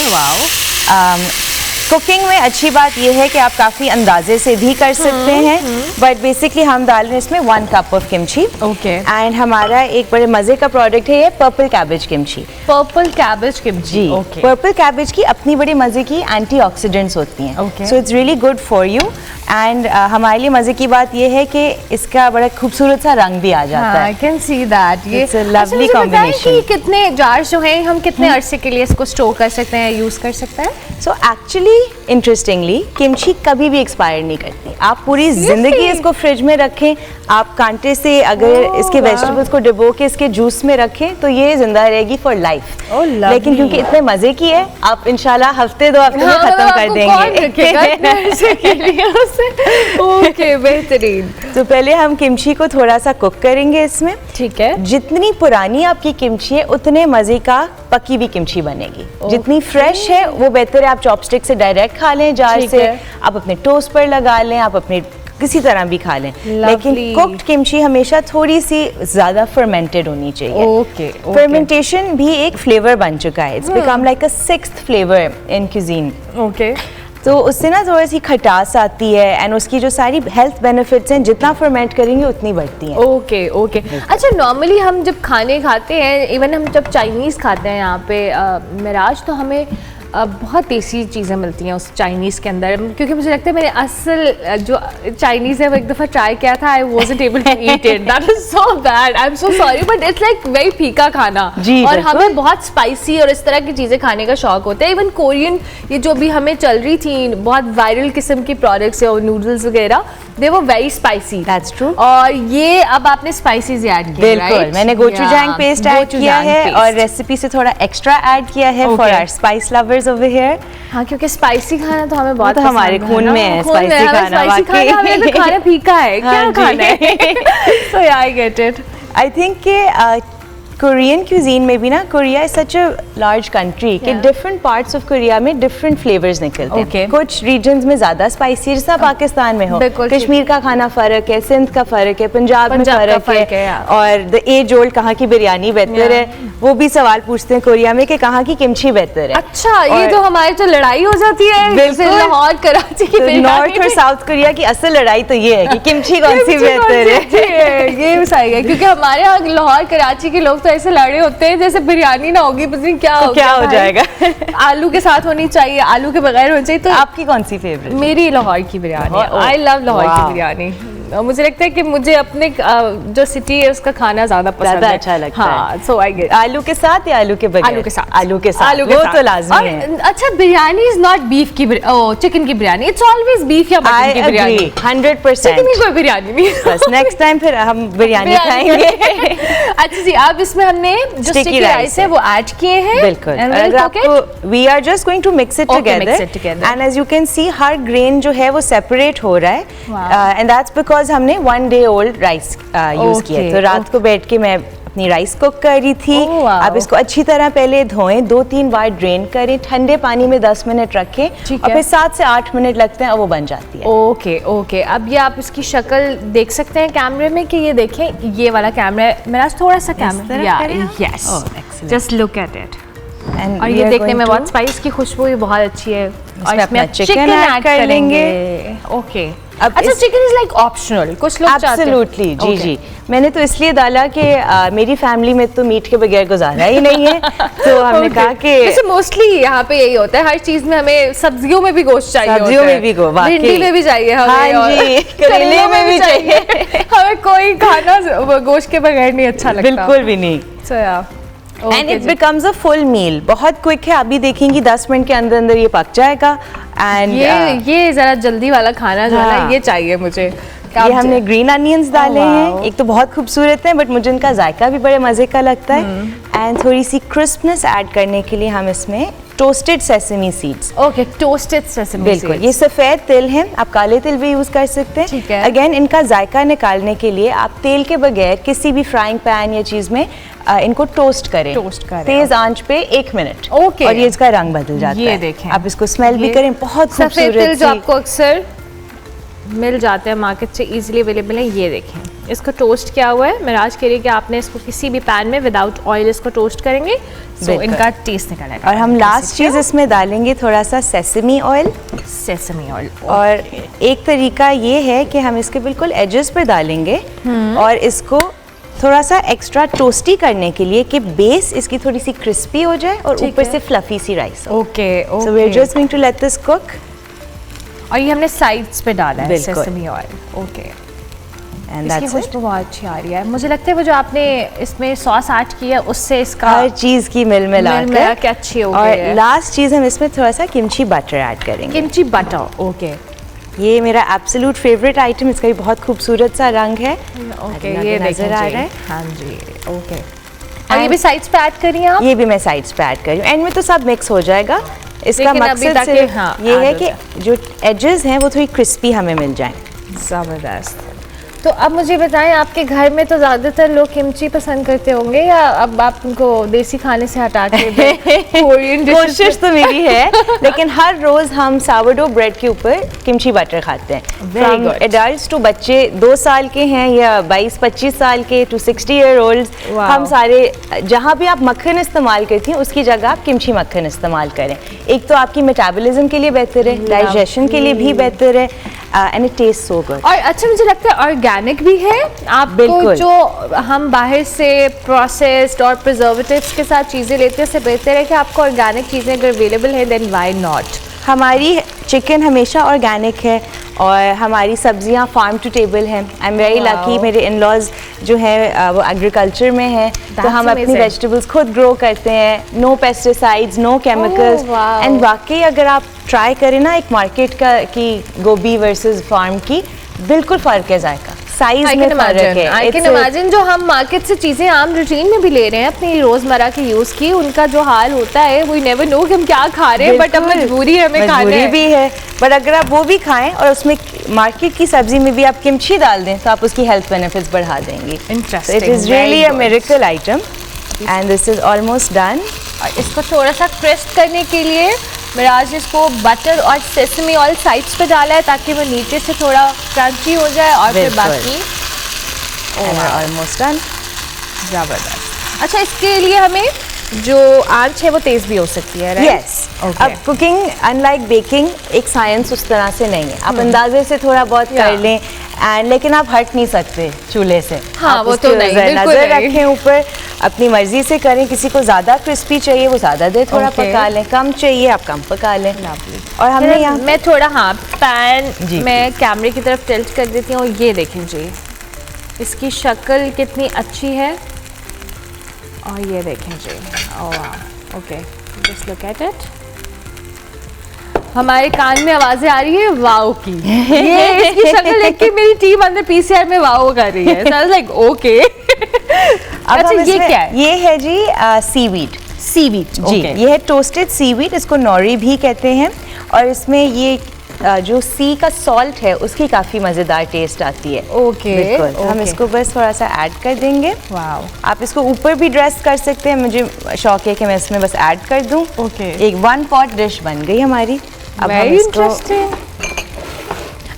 कुकिंग में अच्छी बात यह है कि आप काफ़ी अंदाजे से भी कर सकते हैं, बट बेसिकली हम डाल रहे हैं इसमें 1 कप ऑफ किमची। एंड हमारा एक बड़े मज़े का प्रोडक्ट है ये purple cabbage kimchi. Purple cabbage kimchi, purple cabbage की अपनी बड़ी मज़े की एंटीऑक्सीडेंट्स होती हैं, so it's really good for you. And हमारे लिए मज़े की बात यह है कि इसका बड़ा खूबसूरत सा रंग भी आ जाता है। I can see that. ये लवली कॉम्बिनेशन। कितने जार जो हैं हम कितने अरसे के लिए इसको स्टोर कर सकते हैं, यूज़ कर सकते हैं? सो एक्चुअली इंटरेस्टिंगली किमची कभी भी एक्सपायर नहीं करती। आप पूरी जिंदगी इसको फ्रिज में रखें, आप कांटे से अगर इसके वेजिटेबल्स को डिबो के इसके जूस में रखें तो ये जिंदा रहेगी फॉर लाइफ। लेकिन क्योंकि इतने मजे की है, आप इंशाल्लाह हफ्ते 2 हफ्ते में खत्म कर देंगे। ओके, बेहतरीन। तो पहले हम किमची को थोड़ा सा कुक करेंगे इसमें। ठीक है। जितनी पुरानी आपकी किमची है उतने मजे का पकी हुई किमची बनेगी। जितनी फ्रेश है वो बेहतर है, आप चॉपस्टिक से डायरेक्ट खा लें जार से, आप अपने टोस्ट पर लगा लें, आप अपने किसी तरह भी खा लें, लेकिन कुक्ड किमची हमेशा थोड़ी सी ज़्यादा फर्मेंटेड होनी चाहिए। ओके, फर्मेंटेशन भी एक फ्लेवर बन चुका है, it's become like a sixth flavour in cuisine. Okay, तो उससे ना थोड़ी सी खटास आती है एंड उसकी जो सारी हेल्थ बेनिफिट्स हैं जितना फर्मेंट करेंगे उतनी बढ़ती हैं। Okay okay. अच्छा, नॉर्मली हम जब खाने खाते हैं, इवन हम जब चाइनीज़ खाते हैं यहाँ पे मिराज, तो हमें बहुत देसी चीज़ें मिलती हैं उस चाइनीज़ के अंदर, क्योंकि मुझे लगता है मैंने असल जो चाइनीज़ है वो एक दफ़ा ट्राई किया था, I wasn't able to eat it, that is so bad, I am so sorry, but it's like very फीका खाना जी, और हमें बहुत स्पाइसी और इस तरह की चीज़ें खाने का शौक होता है। इवन कोरियन ये जो भी हमें चल रही थी बहुत वायरल किस्म की प्रोडक्ट्स है और नूडल्स वगैरह, दे वो वेरी स्पाइसी। That's true. और ये अब आपने स्पाइसीज ऐड किया, बिल्कुल, मैंने गोचुजैंग पेस्ट ऐड किया है और रेसिपी से थोड़ा एक्स्ट्रा ऐड किया है for our spice lovers over here. हाँ, क्योंकि स्पाइसी खाना तो हमें बहुत तो हमारे खून में है, स्पाइसी खाना वाकई हमें तो खाना फीका है, क्या खाना है। So yeah, I get it. I think कि कोरियन क्यूजीन में भी ना, Korea is such a large country कि डिफरेंट पार्ट्स ऑफ कोरिया में डिफरेंट फ्लेवर्स निकलते हैं। कुछ रीजन्स में ज़्यादा स्पाइसी है, जैसा पाकिस्तान में हो, कश्मीर का खाना फ़र्क है, सिंध का फ़र्क है, पंजाब में फ़र्क है, और द एज ओल्ड कहाँ की बिरयानी बेहतर है, वो भी सवाल पूछते हैं कोरिया में कि कहाँ की किमची बेहतर है। अच्छा, ये तो हमारे तो लड़ाई हो जाती है लाहौर कराची की, नॉर्थ और साउथ कोरिया की असल लड़ाई तो ये है कि किमची कौन सी बेहतर है। ये सही है, क्योंकि हमारे यहाँ लाहौर कराची के लोग तो ऐसे लड़े होते हैं जैसे बिरयानी ना होगी पता नहीं क्या हो जाएगा। आलू के साथ होनी चाहिए, आलू के बगैर होनी चाहिए। तो आपकी कौन सी फेवरेट? मेरी लाहौर की बिरयानी, आई लव लाहौर की बिरयानी। मुझे लगता है कि मुझे अपने जो सिटी है उसका खाना ज्यादा पसंद है, अच्छा लगता है। सो आई गेट आलू के साथ या आलू के बगैर? आलू के साथ, आलू के साथ, वो तो लाजमी है। अच्छा, बिरयानी इज नॉट बीफ की, चिकन की बिरयानी, इट्स ऑलवेज बीफ या मटन की बिरयानी। 100%। चिकन की कोई बिरयानी नहीं। बस नेक्स्ट टाइम फिर हम बिरयानी खाएंगे। अच्छा जी, अब इसमें हमने जो स्टिकी राइस है वो ऐड किए हैं। बिल्कुल, we are just going to mix it together and as you can see हर ग्रेन जो है वो सेपरेट हो रहा है, एंड दैट्स बिकॉज हमने 1 day old राइस यूज किया। तो रात को बैठ के मैं अपनी राइस कुक कर रही थी। आप इसको अच्छी तरह पहले धोएं, 2-3 बार ड्रेन करें, ठंडे पानी में 10 मिनट रखें और फिर 7 से 8 मिनट लगते हैं और वो बन जाती है। Okay okay. अब ये आप इसकी शक्ल देख सकते हैं कैमरे में कि ये देखें, ये वाला कैमरा है मेरा, थोड़ा सा camera, yes, just look at it. और ये देखने में बहुत स्पाइस की खुशबू भी बहुत अच्छी है। और इसमें चिकन ऐड कर लेंगे। ओके। अच्छा, चिकन इज लाइक ऑप्शनल, कुछ लोग चाहते हैं। एब्सोल्युटली, जी जी। मैंने तो इसलिए डाला कि मेरी फैमिली में तो मीट के बगैर गुजारा ही नहीं है, तो हमने कहा कि वैसे मोस्टली यहाँ पे यही होता है, हर चीज में हमें सब्जियों में भी गोश्त चाहिए, सब्जियों में भी भिंडी में भी चाहिए हमें, हाँ जी, करेले में भी चाहिए। हमें कोई खाना गोश्त के बगैर नहीं अच्छा लगता, बिल्कुल भी नहीं। And it becomes a full meal, बहुत क्विक है, अभी देखेंगी 10 मिनट के अंदर अंदर ये पक जाएगा। एंड ये जरा जल्दी वाला खाना जो है ना, ये चाहिए मुझे। ये हमने ग्रीन अनियंस डाले हैं, एक तो बहुत खूबसूरत है बट मुझे इनका जायका भी बड़े मजे का लगता है। एंड थोड़ी सी क्रिस्पनेस ऐड करने के लिए हम इसमें toasted sesame seeds. Okay, toasted sesame seeds, बिल्कुल, ये सफ़ेद तिल हैं, आप काले तिल भी यूज़ कर सकते हैं। ठीक है। अगेन इनका जायका निकालने के लिए आप तेल के बगैर किसी भी फ्राइंग पैन या चीज़ में इनको टोस्ट करें, तेज आंच पे 1 मिनट। ओके। और ये इसका रंग बदल जाता है। ये देखें, आप इसको स्मेल भी करें, बहुत खूबसूरत सफ़ेद तिल जो आपको अक्सर मिल जाते हैं मार्केट से इजीली अवेलेबल है। ये देखें, इसको टोस्ट किया हुआ है। मिराज कह रही है कि आपने इसको किसी भी पैन में विदाउट ऑयल इसको टोस्ट करेंगे, सो इनका टेस्ट निकलेगा। और हम लास्ट चीज़ इसमें डालेंगे थोड़ा सा सेसमी ऑयल। Sesame oil. और एक तरीका ये है कि हम इसके बिल्कुल एजेस पर डालेंगे और इसको थोड़ा सा एक्स्ट्रा टोस्टी करने के लिए कि बेस इसकी थोड़ी सी क्रिस्पी हो जाए और ऊपर से फ्लफी सी rice. Okay okay. So we are just going to let this cook. और ये हमने साइड्स पे डाला है सेसमी ऑयल। ओके। एंड इसकी खुशबू बहुत अच्छी आ रही है। मुझे लगता है वो जो आपने इसमें सॉस ऐड की है उससे इसका हर चीज़ की मिल मिला के अच्छी हो गई है। और लास्ट चीज़ हम इसमें थोड़ा सा किमची बटर ऐड करेंगे। Kimchi butter, okay. ये मेरा एब्सोल्यूट फेवरेट आइटम, इसका भी बहुत खूबसूरत सा रंग है। ओके, ये नजर आ रहा है। हाँ जी, ओके। और ये भी साइड्स पे ऐड करिए आप? ये भी मैं साइड्स पे ऐड कर रही हूँ। एंड में तो सब मिक्स हो जाएगा। इसका मकसद सिर्फ ये है कि जो एजेस हैं वो थोड़ी क्रिस्पी हमें मिल जाएं। ज़बरदस्त। तो अब मुझे बताएं, आपके घर में तो ज़्यादातर लोग किमची पसंद करते होंगे या अब आप उनको देसी खाने से हटा के कोरियन कोशिश तो मेरी है, लेकिन हर रोज़ हम सावरडो ब्रेड के ऊपर किमची बटर खाते हैं। फ्रॉम एडल्ट्स टू बच्चे 2 साल के हैं या 22-25 साल के टू 60 ईयर ओल्ड, हम सारे, जहाँ भी आप मक्खन इस्तेमाल करती हैं उसकी जगह आप किमची मक्खन इस्तेमाल करें। एक तो आपकी मेटाबॉलिज्म के लिए बेहतर है, डाइजेशन के लिए भी बेहतर है, and it taste so good. और अच्छा मुझे लगता है ऑर्गेनिक भी है। आपको जो हम बाहर से प्रोसेस्ड और प्रिजर्वेटिव्स के साथ चीज़ें लेते हैं, उससे बेहतर है कि आपको ऑर्गेनिक चीज़ें अगर अवेलेबल है देन व्हाई नॉट। हमारी चिकन हमेशा ऑर्गेनिक है और हमारी सब्जियां फार्म टू टेबल हैं। आई एम वेरी लकी, मेरे इन-लॉज जो हैं वो एग्रीकल्चर में हैं, तो हम अपनी वेजिटेबल्स खुद ग्रो करते हैं, no pesticides, no chemicals. And वाकई अगर आप ट्राई करें ना एक मार्केट का की गोभी वर्सेस फार्म की, बिल्कुल फ़र्क है जायका, साइज में फर्क है। आई कैन इमेजिन जो हम मार्केट से चीज़ें आम रूटीन में भी ले रहे हैं अपनी रोज़मर्रा के यूज़ की, उनका जो हाल होता है वी नेवर नो कि हम क्या खा रहे हैं, बट अब मजबूरी है हमें खाना है। भी है, बट अगर आप वो भी खाएं और उसमें मार्केट की सब्जी में भी आप किमची डाल दें तो आप उसकी हेल्थ बेनिफिट्स बढ़ा देंगी। Interesting, it is really a miracle item and this is almost done. और इसको थोड़ा सा क्रिस्प करने के लिए मिराज इसको बटर और सेसमी ऑयल साइड्स पे डाला है ताकि वो नीचे से थोड़ा क्रंची हो जाए और फिर बाकी ऑलमोस्ट डन। ज़बरदस्त। अच्छा, इसके लिए हमें जो आंच है वो तेज़ भी हो सकती है, राइट? यस। अब कुकिंग अनलाइक बेकिंग एक साइंस उस तरह से नहीं है, आप अंदाजे से थोड़ा बहुत कर लें एंड लेकिन आप हट नहीं सकते चूल्हे से। हाँ, वो तो नहीं, नजर रखें ऊपर, अपनी मर्जी से करें। किसी को ज़्यादा क्रिस्पी चाहिए वो ज़्यादा देर थोड़ा पका लें, कम चाहिए आप कम पका लें। और हमने यहाँ मैं थोड़ा पैन मैं कैमरे की तरफ टिल्ट कर देती हूँ। ये देखें जी, इसकी शक्ल कितनी अच्छी है और ये देखें जी, oh okay, just look at it. हमारे कान में आवाजें आ रही है वाओ की। ये इसकी शक्ल देख के मेरी टीम अंदर पीसीआर में वाओ कर रही है। So I was like okay. अच्छा, ये क्या है? ये है जी सीवीड। सीवीड जी, ये है टोस्टेड सीवीड, इसको नौरी भी कहते हैं। और इसमें ये जो सी का सॉल्ट है उसकी काफ़ी मज़ेदार टेस्ट आती है। ओके, बिल्कुल। हम इसको बस थोड़ा सा ऐड कर देंगे। वाओ। आप इसको ऊपर भी ड्रेस कर सकते हैं, मुझे शौक है कि मैं इसमें बस ऐड कर दूं। ओके, एक 1 पॉट डिश बन गई हमारी। अब वेरी इंटरेस्टिंग।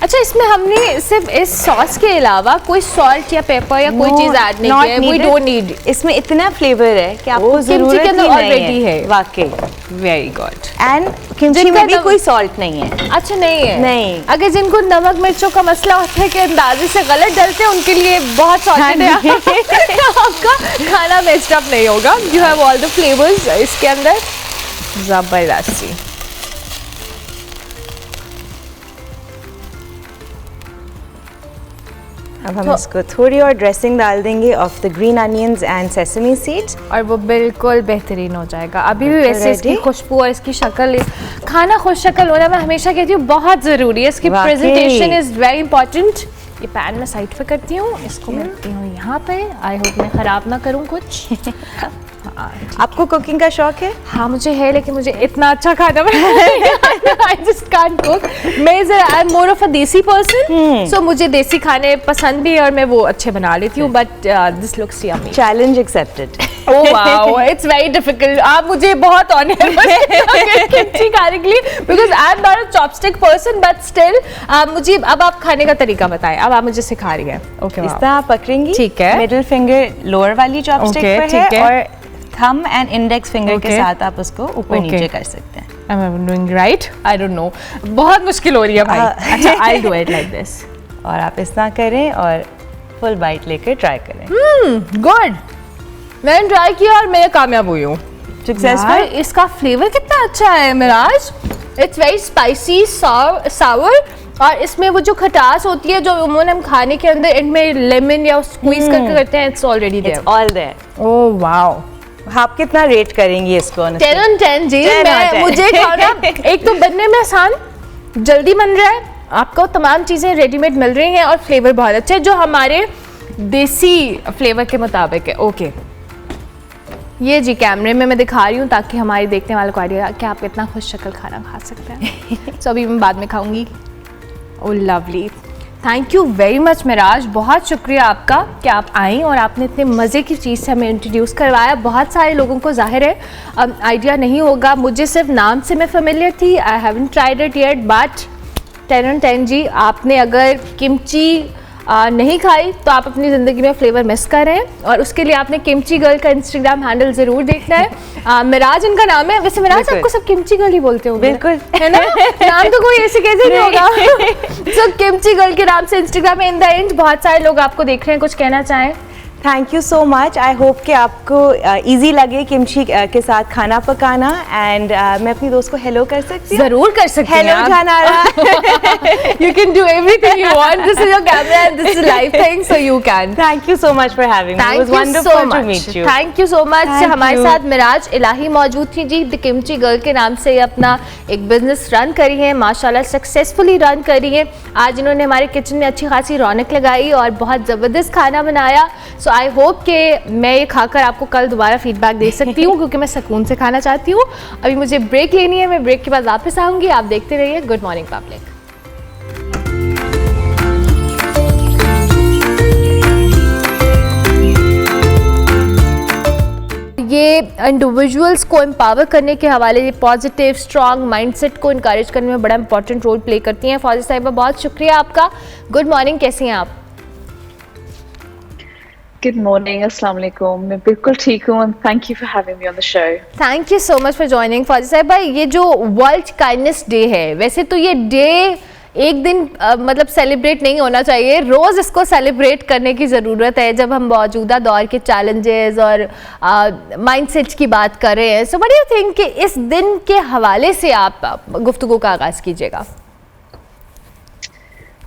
अच्छा, इसमें हमने सिर्फ इस सॉस के अलावा कोई सॉल्ट या पेपर या कोई चीज़ ऐड नहीं की है? We don't need. इसमें इतना फ्लेवर है कि आपको ज़रूरत ही नहीं है। वाकई वेरी गुड। एंड किमची में भी कोई सॉल्ट नहीं है। अच्छा, नहीं है? नहीं। अगर जिनको नमक मिर्चों का मसला होता है कि अंदाजे से गलत डलते हैं, उनके लिए बहुत सॉल्टेड है आपका खाना मेस्ड अप नहीं होगा। You have all the flavours इसके अंदर। जबरदस्ती। अब हम इसको थोड़ी और ड्रेसिंग डाल देंगे of the green onions and sesame seeds और वो बिल्कुल बेहतरीन हो जाएगा। अभी भी वैसे इसकी खुशबू और इसकी शक्ल, खाना खुश शक्ल होना मैं हमेशा कहती हूँ बहुत ज़रूरी है। इसकी प्रेजेंटेशन इज़ वेरी इंपॉर्टेंट। ये पैन में साइड पे करती हूँ, इसको मैं रखती हूँ यहाँ पे। आई होप मैं ख़राब ना करूँ कुछ। आपको कुकिंग का शौक है? हाँ, मुझे है, लेकिन मुझे इतना अच्छा खाना I just can't cook। मैं I am more of a देसी पर्सन, सो मुझे देसी खाने पसंद भी है और मैं वो अच्छे बना लेती हूँ। But this looks yummy. Challenge accepted. Oh wow, it's very difficult. आप मुझे बहुत ऑनर किमची खाने के लिए, because I am not a chopstick person, but still मुझे अब आप खाने का तरीका बताएं। अब आप मुझे सिखा रही हैं। ओके, इस तरह आप पकड़ेंगी। ठीक है। मिडिल फिंगर लोअर वाली चॉपस्टिक पे है और थंब एंड इंडेक्स फिंगर के साथ आप उसको ऊपर नीचे कर सकते हैं। I'm doing right? I don't know. बहुत मुश्किल हो रही है भाई। अच्छा, I'll do it like this. और आप इस तरह करें और फुल बाइट लेकर ट्राई करें। गुड। मैंने ट्राई किया और मैं कामयाब हुई हूँ। सक्सेसफुल। इसका फ्लेवर कितना अच्छा है मिराज। इट्स वेरी स्पाइसी, सावर, और इसमें वो जो खटास होती है जो उम्मून हम खाने के अंदर इनमें लेमन या स्क्वीज करके करते हैं, it's already there. All there. Oh wow. आप कितना रेट करेंगी इसको? 10 on 10 जी। मुझे खाना एक तो बनने में आसान, जल्दी बन रहा है, आपको तमाम चीज़ें रेडीमेड मिल रही हैं और फ्लेवर बहुत अच्छा है जो हमारे देसी फ्लेवर के मुताबिक है। ओके, ये जी कैमरे में मैं दिखा रही हूँ ताकि हमारे देखने वालों को आइडिया कि आप इतना खुश शक्ल खाना खा सकते हैं। सो अभी मैं बाद में खाऊंगी। Oh lovely, thank you very much Miraj, बहुत शुक्रिया आपका कि आप आई और आपने इतने मज़े की चीज़ से हमें इंट्रोड्यूस करवाया। बहुत सारे लोगों को जाहिर है आइडिया नहीं होगा, मुझे सिर्फ नाम से मैं फेमिलियर थी, I haven't tried it yet, but 10 on 10 जी, आपने अगर किमची नहीं खाई तो आप अपनी ज़िंदगी में फ्लेवर मिस कर रहे हैं, और उसके लिए आपने किमची गर्ल का इंस्टाग्राम हैंडल ज़रूर देखना है। मिराज इनका नाम है। वैसे मिराज आपको सब किमची गर्ल ही बोलते हो? बिल्कुल, है ना, नाम तो कोई ऐसे कैसे नहीं होगा। सो किमची गर्ल के नाम से इंस्टाग्राम में इन द एंड बहुत सारे लोग आपको देख रहे हैं, कुछ कहना चाहें? Thank you so much. I hope कि आपको इजी लगे किमची के साथ खाना पकाना, एंड मैं अपनी दोस्त को हेलो कर सकती हूँ? जरूर कर सकती हैं। Hello जानारा। You can do everything you want. This is your camera and this is live thing, so you can. Thank you so much for having me. It was wonderful to meet you. Thank you so much. हमारे साथ मिराज इलाही मौजूद थी जी, the kimchi girl के नाम से अपना एक business run करी है, माशाल्लाह सक्सेसफुली रन करी है। आज इन्होंने हमारे किचन में अच्छी खासी रौनक लगाई और बहुत ज़बरदस्त खाना बनाया। सो आई होप कि मैं ये खाकर आपको कल दोबारा फीडबैक दे सकती हूँ, क्योंकि मैं सुकून से खाना चाहती हूँ। अभी मुझे ब्रेक लेनी है, मैं ब्रेक के बाद वापस आऊँगी। आप देखते रहिए गुड मॉर्निंग पब्लिक। ये इंडिविजुअल्स को एम्पावर करने के हवाले, पॉजिटिव स्ट्रॉन्ग माइंडसेट को इनकरेज करने में बड़ा इंपॉर्टेंट रोल प्ले करती हैं। फौजी साहिबा बहुत शुक्रिया आपका। गुड मॉर्निंग, कैसी हैं आप? Good morning, अस्सलाम वालेकुम। मैं बिल्कुल ठीक हूँ and thank you for having me on the show. Thank you so much for joining। फौजी साहिबा, ये जो वर्ल्ड काइंडनेस डे है, वैसे तो ये डे एक दिन मतलब सेलिब्रेट नहीं होना चाहिए, रोज़ इसको सेलिब्रेट करने की ज़रूरत है जब हम मौजूदा दौर के चैलेंजेस और माइंडसेट की बात कर रहे हैं। So what do you think कि इस दिन के हवाले से आप गुफ्तगू का आगाज़ कीजिएगा?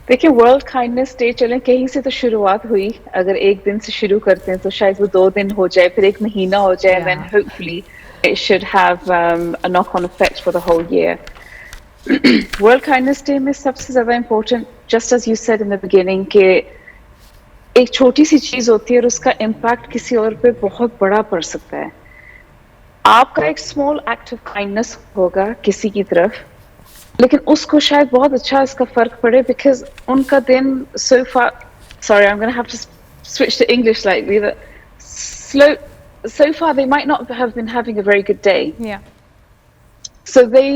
देखिए, वर्ल्ड काइंडनेस डे चलें कहीं से तो शुरुआत हुई। अगर एक दिन से शुरू करते हैं तो शायद वो 2 दिन हो जाए, फिर 1 महीना हो जाए, then hopefully it should have a knock-on effect for the whole year. World kindness day में सबसे ज़्यादा important, just as you said in the beginning, कि एक छोटी सी चीज़ होती है और उसका इम्पैक्ट किसी और पे बहुत बड़ा पड़ सकता है। आपका एक स्मॉल एक्ट ऑफ काइंडनेस होगा किसी की तरफ, लेकिन उसको शायद बहुत अच्छा इसका फर्क पड़े, बिकॉज उनका दिन so far, sorry I'm going to have to switch to English slightly, but so far they might not have been having a very good day. Yeah. So they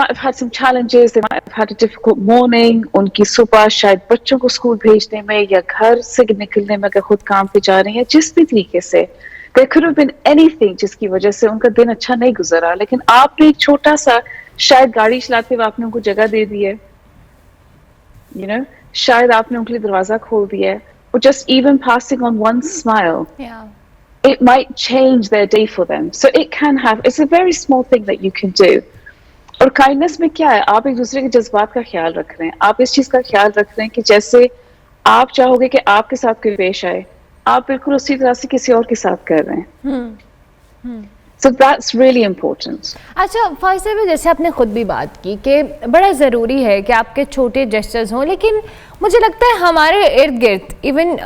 might have had some challenges, they might have had a difficult morning, उनकी सुबह शायद बच्चों को school भेजने में या घर से निकलने में अगर खुद काम पे जा रही हैं, जिस भी तरीके से there could have been anything जिसकी वजह से उनका दिन अच्छा नहीं गुजरा, लेकिन आपने एक छोटा सा, शायद गाड़ी चलाते हुए आपने उनको जगह दे दी है, शायद आपने उनके लिए दरवाजा खोल दिया है, or just even passing on one smile, it might change their day for them. So it's a very small thing that you can do. और काइंडनेस में क्या है, आप एक दूसरे के जज्बात का ख्याल रख रहे हैं, आप इस चीज का ख्याल रख रहे हैं कि जैसे आप चाहोगे कि आपके साथ कोई पेश आए, आप बिल्कुल उसी तरह से किसी और के साथ कर रहे हैं। So that's really important. अच्छा फौजी साहब, जैसे आपने खुद भी बात की कि बड़ा ज़रूरी है कि आपके छोटे जेस्चर्स हों, लेकिन मुझे लगता है हमारे इर्द गिर्द इवन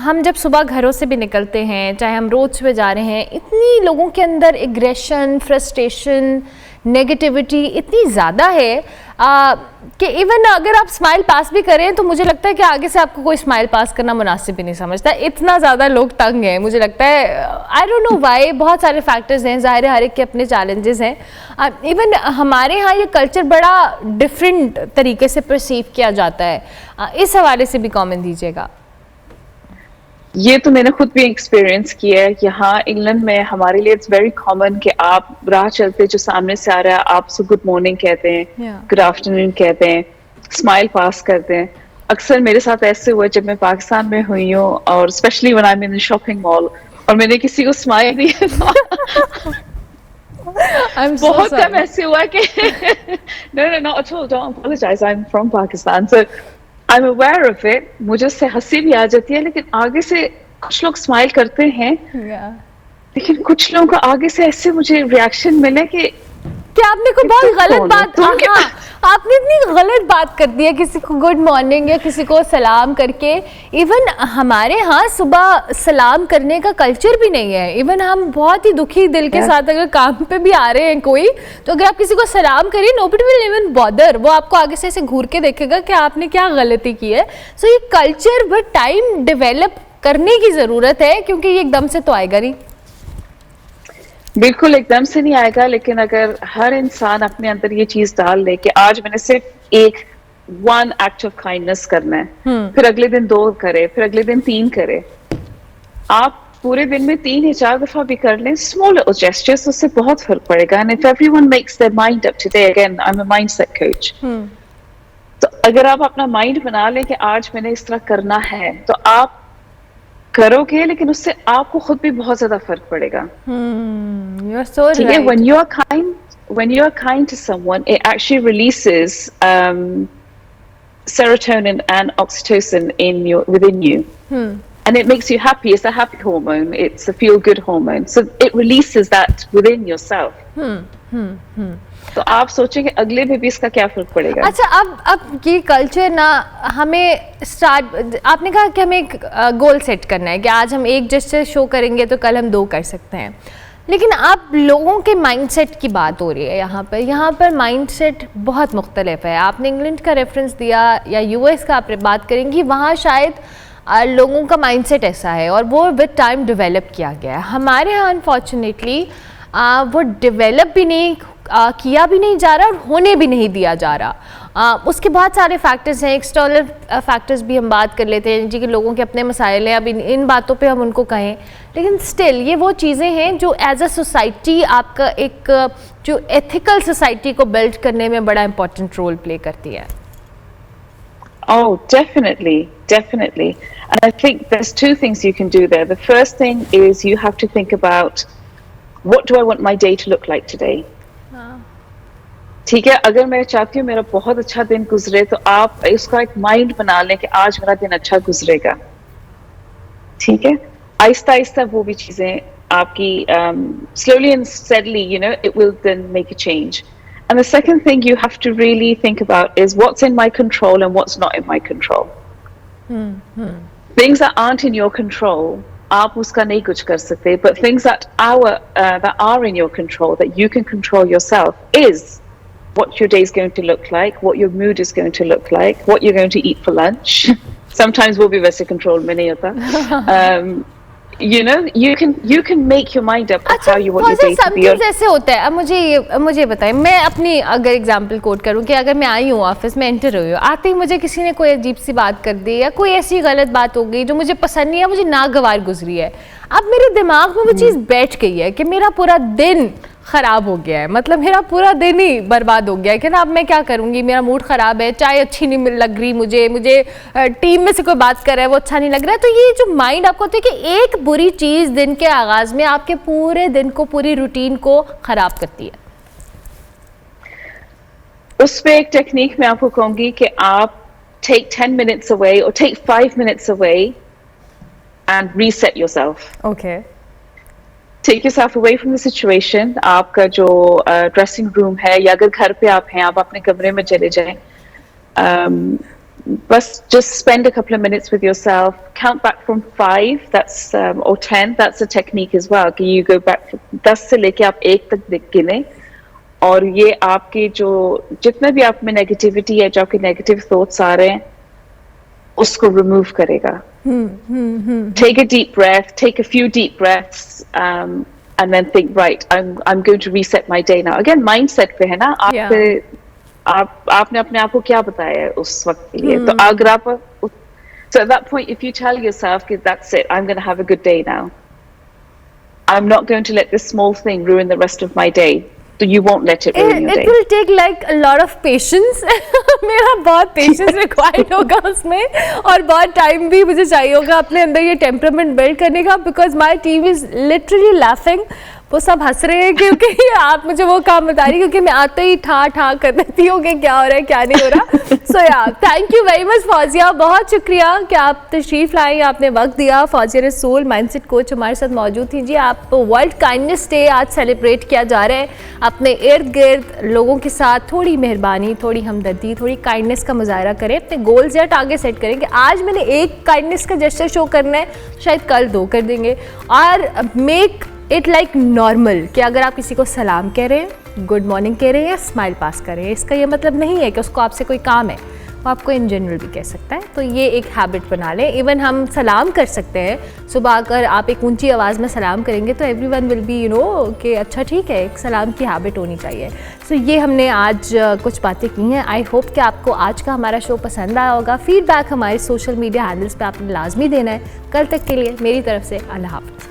हम जब सुबह घरों से भी निकलते हैं, चाहे हम रोड्स पे जा रहे हैं, इतनी लोगों के अंदर एग्रेशन, फ्रस्ट्रेशन, नेगेटिविटी इतनी ज़्यादा है कि इवन अगर आप स्माइल पास भी करें तो मुझे लगता है कि आगे से आपको कोई स्माइल पास करना मुनासिब ही नहीं समझता, इतना ज़्यादा लोग तंग हैं। मुझे लगता है आई डोंट नो व्हाई, बहुत सारे फैक्टर्स हैं, ज़ाहिर है हर एक के अपने चैलेंजेस हैं। इवन हमारे यहाँ ये कल्चर बड़ा डिफरेंट तरीके से परसीव किया जाता है, इस हवाले से भी कमेंट दीजिएगा। ये तो मैंने खुद भी एक्सपीरियंस किया है। यहाँ इंग्लैंड में हमारे लिए इट्स वेरी कॉमन कि आप राह चलते जो सामने से आ रहा है आपसे गुड मॉर्निंग कहते हैं, गुड आफ्टरनून कहते हैं, स्माइल पास करते हैं। अक्सर मेरे साथ ऐसे हुआ जब मैं पाकिस्तान में हुई हूँ, और specially when I am in shopping mall, और मैंने किसी को स्माइल दी बहुत कम ऐसे हुआ कि no not at all, don't apologize, I'm from Pakistan, so I'm aware of it, मुझे उससे हंसी भी आ जाती है, लेकिन आगे से कुछ लोग स्माइल करते हैं, लेकिन कुछ लोगों को आगे से ऐसे मुझे रिएक्शन मिले कि आपने कोई बहुत गलत बात, आपने इतनी गलत बात कर दी है किसी को गुड मॉर्निंग या किसी को सलाम करके। इवन हमारे यहाँ सुबह सलाम करने का कल्चर भी नहीं है। इवन हम बहुत ही दुखी दिल के साथ अगर काम पे भी आ रहे हैं कोई, तो अगर आप किसी को सलाम करिए, नोबडी विल इवन बॉदर, वो आपको आगे से ऐसे घूर के देखेगा कि आपने क्या गलती की है। सो ये कल्चर बट टाइम डेवलप करने की ज़रूरत है, क्योंकि ये एकदम से तो आएगा नहीं। बिल्कुल एकदम से नहीं आएगा, लेकिन अगर हर इंसान अपने अंदर ये चीज डाल ले कि आज मैंने सिर्फ एक 1 एक्ट ऑफ काइंडनेस करना है, फिर अगले दिन 2 करे, फिर अगले दिन 3 करे, आप पूरे दिन में 3 या 4 दफा भी कर लें स्मॉल जेस्चर्स, उससे बहुत फर्क पड़ेगा। And if everyone makes their mind up today, again I am a mindset coach, तो अगर आप अपना माइंड बना लें कि आज मैंने इस तरह करना है, तो आप करोगे, लेकिन उससे आपको खुद भी बहुत ज्यादा फर्क पड़ेगा। ठीक है, when you are kind to someone, it actually releases serotonin and oxytocin within you, and it makes you happy. It's a happy hormone. It's a feel good hormone. So it releases that within yourself. तो आप सोचेंगे अगले में भी इसका क्या फर्क पड़ेगा। अच्छा, अब ये कल्चर ना हमें स्टार्ट, आपने कहा कि हमें एक गोल सेट करना है कि आज हम 1 जेस्चर शो करेंगे तो कल हम 2 कर सकते हैं, लेकिन अब लोगों के माइंडसेट की बात हो रही है यहाँ पर माइंडसेट बहुत मुख्तलिफ है। आपने इंग्लैंड का रेफरेंस दिया या यूएस का आप बात करेंगी, वहाँ शायद लोगों का माइंडसेट ऐसा है और वो विद टाइम डेवलप किया गया है। हमारे यहाँ अनफॉर्चुनेटली वो डेवलप भी नहीं किया भी नहीं जा रहा और होने भी नहीं दिया जा रहा। उसके बहुत सारे फैक्टर्स हैं, एक्सटर्नल फैक्टर्स भी हम बात कर लेते हैं जी कि लोगों के अपने मसाइल हैं। अब इन बातों पे हम उनको कहें, लेकिन स्टिल ये वो चीज़ें हैं जो एज अ सोसाइटी आपका एक जो एथिकल सोसाइटी को बिल्ड करने में बड़ा इंपॉर्टेंट रोल प्ले करती है। Oh, definitely. And I think there's 2 things you can do there. The first thing is you have to think about, what do I want my day to look like today? ठीक है, अगर मैं चाहती हूँ मेरा बहुत अच्छा दिन गुजरे, तो आप इसका एक माइंड बना लें कि आज मेरा दिन अच्छा गुजरेगा। ठीक है, आहिस्ता आहिस्ता वो भी चीजें आपकी slowly and steadily, you know, it will then make a change. And the second thing you have to really think about is what's in my control and what's not in my control. Things that aren't in your control, आप उसका नहीं कुछ कर सकते, but things that are in your control, that you can control yourself, is what your day is going to look like, what your mood is going to look like, what you're going to eat for lunch. Sometimes वो भी वैसे control में नहीं होता। You know, you can make your mind up how you want your day to be. ऐसे होता है। अब मुझे बताएं, मैं अपनी अगर एग्जांपल कोट करूं कि अगर मैं आई हूँ ऑफिस में, एंटर हुई हूँ, आते ही मुझे किसी ने कोई अजीब सी बात कर दी या कोई ऐसी गलत बात हो गई जो मुझे पसंद नहीं है, मुझे नागवार गुजरी है, अब मेरे दिमाग में वो चीज़ बैठ गई है कि मेरा पूरा दिन ख़राब हो गया है, मतलब मेरा पूरा दिन ही बर्बाद हो गया है कि ना अब मैं क्या करूँगी, मेरा मूड ख़राब है, चाय अच्छी नहीं लग रही मुझे टीम में से कोई बात कर रहा है वो अच्छा नहीं लग रहा है। तो ये जो माइंड आपको होता है कि एक बुरी चीज़ दिन के आगाज़ में आपके पूरे दिन को, पूरी रूटीन को ख़राब करती है। उस पर एक टेक्निक मैं आपको कहूँगी कि आप take 10 minutes away or take 5 minutes away and reset yourself. Okay. Take yourself away from the situation. आपका जो ड्रेसिंग रूम है या अगर घर पे आप हैं, आप अपने कमरे में चले जाएं, बस just spend a couple of minutes with yourself. Count back from 5, that's or 10. That's a technique as well. कि you go back 10 से लेके आप 1 तक गिने, और ये आपके जो जितने भी आप में नेगेटिविटी है, जो आपके नेगेटिव थॉट्स आ रहे हैं, उसको रिमूव करेगा। Take a deep breath, take a few deep breaths, and then think, right, I'm going to reset my day now. Again, mindset पे है ना, आपने अपने आप को क्या बताया है उस वक्त के लिए, तो अगर आप so at that point, if you tell yourself, that's it, I'm going to have a good day now, I'm not going to let this small thing ruin the rest of my day. So you won't let it ruin your day. It will take like a lot of patience. मेरा बहुत patience required होगा उसमें, और बहुत time भी मुझे चाहिए होगा अपने अंदर ये temperament build करने का, because my team is literally laughing. वो सब हंस रहे हैं क्योंकि आप मुझे वो काम बता रही, क्योंकि मैं आते ही ठा ठा कर देती हूँ कि क्या हो रहा है क्या नहीं हो रहा। सो यार thank you very much Fauzia, बहुत शुक्रिया कि आप तशरीफ़ लाई, आपने वक्त दिया। फौजिया रसूल माइंडसेट कोच हमारे साथ मौजूद थी जी। आप वर्ल्ड काइंडनेस डे आज सेलिब्रेट किया जा रहा है। अपने इर्द गिर्द लोगों के साथ थोड़ी मेहरबानी, थोड़ी हमदर्दी, थोड़ी काइंडनेस का मुजाहरा करें। अपने गोल्स या टारगेट सेट करें कि आज मैंने एक काइंडनेस का जेस्चर शो करना है, शायद कल 2 कर देंगे। और मेक इट लाइक नॉर्मल कि अगर आप किसी को सलाम कह रहे हैं, गुड मॉर्निंग कह रहे हैं या स्माइल पास कर रहे हैं, इसका ये मतलब नहीं है कि उसको आपसे कोई काम है, वो आपको इन जनरल भी कह सकता है। तो ये एक हैबिट बना लें। इवन हम सलाम कर सकते हैं सुबह, अगर आप एक ऊंची आवाज़ में सलाम करेंगे तो एवरीवन विल बी कि अच्छा ठीक है, एक सलाम की हैबिट होनी चाहिए। सो ये हमने आज कुछ बातें की हैं। आई होप कि आपको आज का हमारा शो पसंद आया होगा। फीडबैक हमारे सोशल मीडिया हैंडल्स पे आपने लाजमी देना है। कल तक के लिए मेरी तरफ से अल्लाह हाफ़िज़।